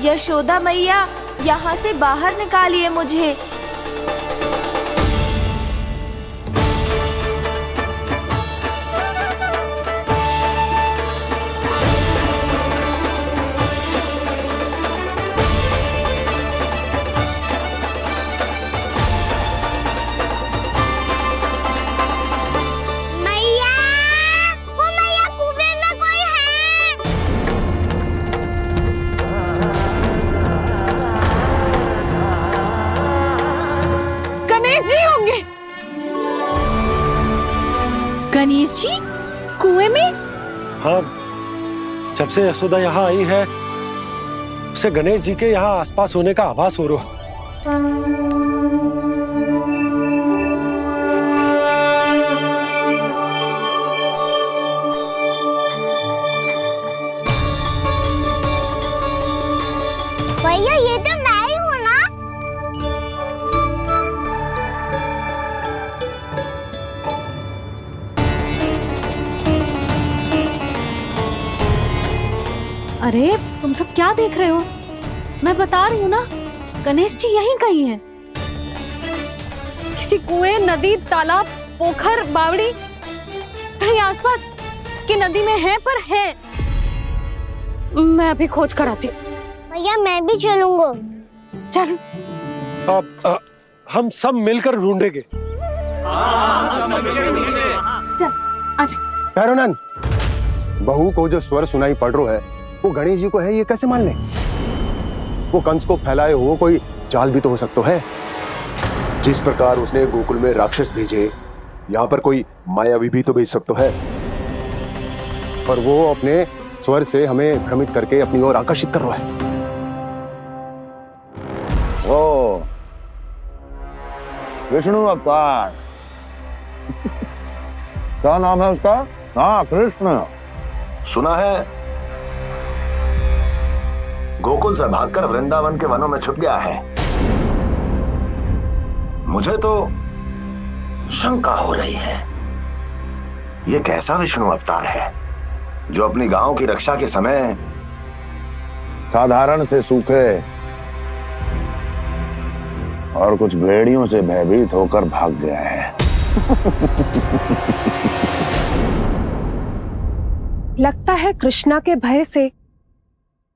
यशोदा मैया, यहाँ से बाहर निकालिए मुझे। मैया, वो मैया कुएं में कोई है। गणेश जी होंगे। गणेश जी कुएं में? हाँ, जब से यशोदा यहाँ आई है उसे गणेश जी के यहाँ आसपास होने का आभास हो रहा। भैया ये तो मैं ही हूँ ना। अरे तुम सब क्या देख रहे हो? मैं बता रही हूँ ना, गणेश जी यहीं कहीं हैं। किसी कुएं, नदी, तालाब, पोखर, बावड़ी, कहीं आसपास की नदी में है, पर है। मैं अभी खोज कर आती हूँ। भैया मैं भी चलूंगा। चल। अब हम सब मिलकर ढूंढेंगे। चल आजा। पैरोनन, बहू को जो स्वर सुनाई पड़ रहा है वो गणेश जी को है, ये कैसे मान ले? वो कंस को फैलाए हुए कोई चाल भी तो हो सकता है। जिस प्रकार उसने गोकुल में राक्षस भेजे, यहाँ पर कोई मायावी भी तो भेज सकता है। पर वो अपने स्वर से हमें भ्रमित करके अपनी ओर आकर्षित कर रहा है। ओ विष्णु अवतार। क्या नाम है उसका? हाँ, कृष्ण। सुना है गोकुल से भागकर वृंदावन के वनों में छुप गया है। मुझे तो शंका हो रही है, ये कैसा विष्णु अवतार है जो अपनी गांव की रक्षा के समय साधारण से सूखे और कुछ भेड़ियों से भयभीत होकर भाग गया है। लगता है कृष्णा के भय से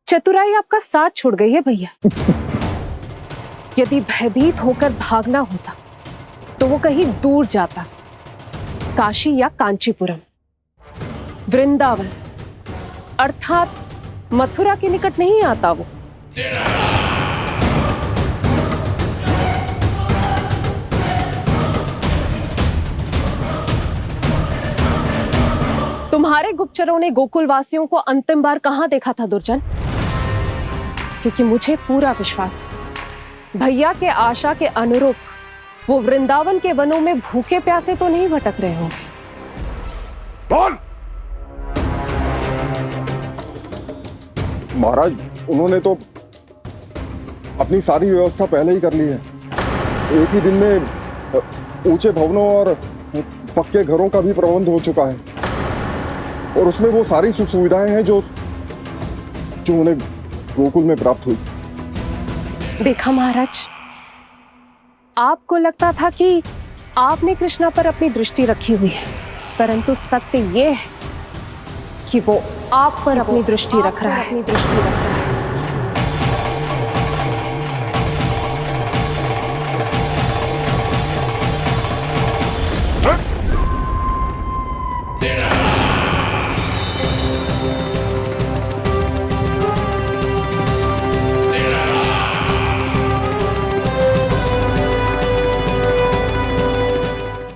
चतुराई आपका साथ छोड़ गई है भैया। यदि भयभीत होकर भागना होता तो वो कहीं दूर जाता, काशी या कांचीपुरम, वृंदावन अर्थात मथुरा के निकट नहीं आता वो। तुम्हारे गुप्तचरों ने गोकुल वासियों को अंतिम बार कहां देखा था दुर्जन? क्योंकि मुझे पूरा विश्वास है भैया के आशा के अनुरूप वो वृंदावन के वनों में भूखे प्यासे तो नहीं भटक रहे होंगे। बोल! महाराज, उन्होंने तो अपनी सारी व्यवस्था पहले ही कर ली है। एक ही दिन में ऊंचे भवनों और पक्के घरों का भी प्रबंध हो चुका है, और उसमें वो सारी सुख सुविधाएं हैं जो उन्हें गोकुल में प्राप्त हुई। देखा महाराज, आपको लगता था कि आपने कृष्णा पर अपनी दृष्टि रखी हुई है, परंतु सत्य ये है कि वो आप पर अपनी दृष्टि रख रहा है।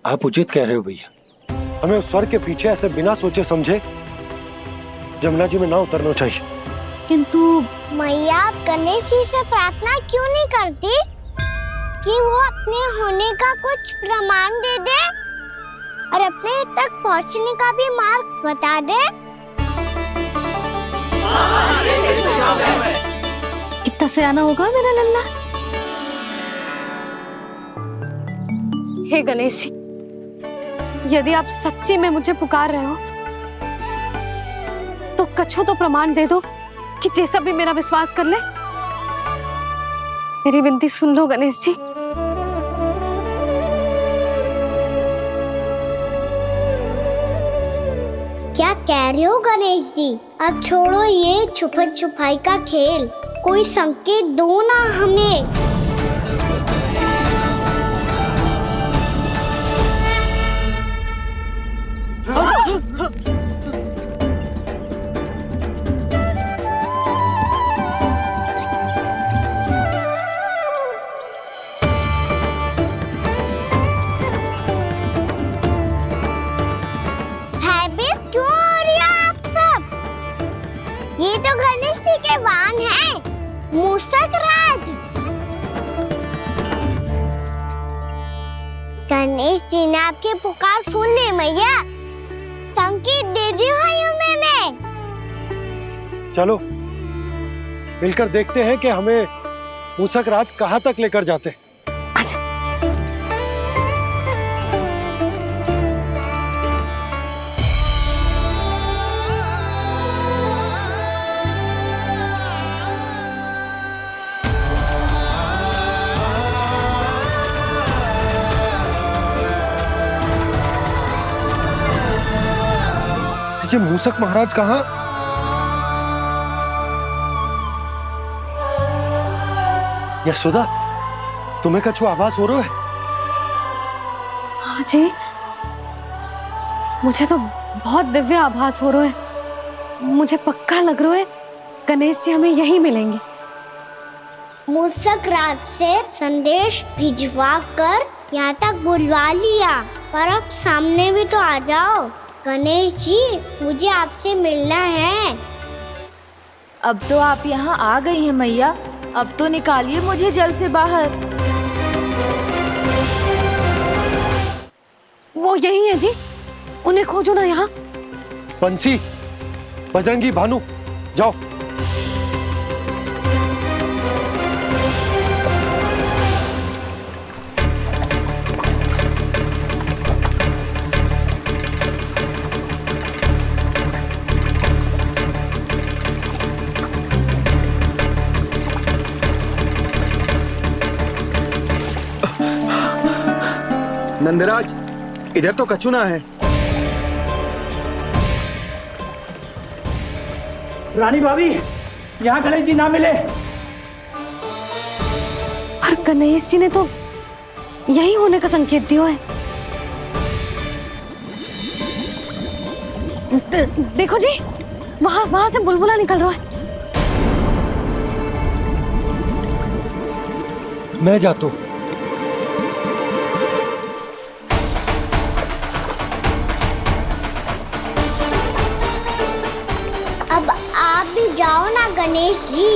आप उचित कह रहे हो भैया, हमें उस स्वर के पीछे ऐसे बिना सोचे समझे जमुना जी में ना उतरना चाहिए। किंतु मैया, आप गणेश जी से प्रार्थना क्यों नहीं करती कि वो अपने होने का कुछ प्रमाण दे दे और अपने तक पहुंचने का भी मार्ग बता दे? कितना सयाना होगा मेरा लल्ला। हे गणेश जी, यदि आप सच्ची में मुझे पुकार रहे हो तो कछु तो प्रमाण दे दो कि जैसा भी मेरा विश्वास कर ले। मेरी विनती सुन लो गणेश जी। क्या कह रहे हो गणेश जी? अब छोड़ो ये छुपन छुपाई का खेल, कोई संकेत दो ना हमें। भयभीत क्यों हो रही हो आप सब? ये तो गणेश जी के वाहन हैं, मूषक राज। गणेश जी ने आपकी पुकार सुन ली मैया, संकेत दे दी भाइयों मैंने। चलो मिलकर देखते हैं कि हमें मूषक राज कहाँ तक लेकर जाते हैं। ये मूषक महाराज कहाँ? यशोदा, तुम्हें कछु आभास हो रहा है? हाँ जी, मुझे तो बहुत दिव्य आभास हो रहा है। मुझे पक्का लग रहा है गणेश जी हमें यहीं मिलेंगे। मूषक राज से संदेश भिजवा कर यहाँ तक बुलवा लिया, पर अब सामने भी तो आ जाओ। गणेश जी, मुझे आपसे मिलना है। अब तो आप यहाँ आ गई हैं मैया, अब तो निकालिए मुझे जल से बाहर। वो यही है जी, उन्हें खोजो ना यहाँ। पंछी, बजरंगी, भानु, जाओ। नंदराज, इधर तो कछुना है। रानी भाभी, यहाँ गणेश जी ना मिले। पर गणेश जी ने तो यही होने का संकेत दिया है। देखो जी, वहां से बुलबुला निकल रहा है। मैं जाता हूँ। अब आप भी जाओ ना गणेश जी।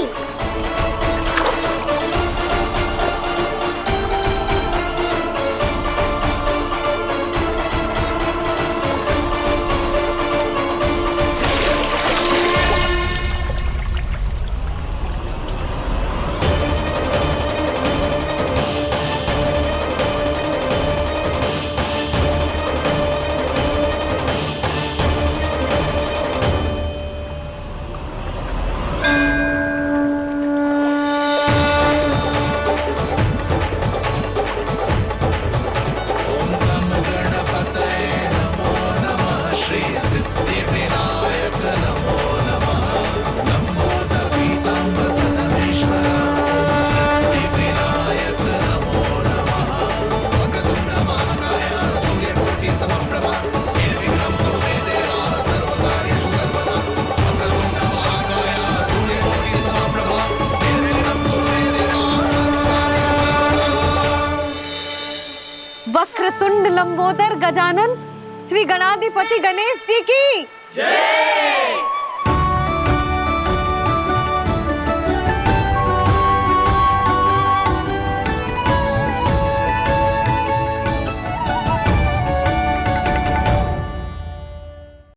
वक्रतुंड लंबोदर गजानन श्री गणाधिपति गणेश जी की जय।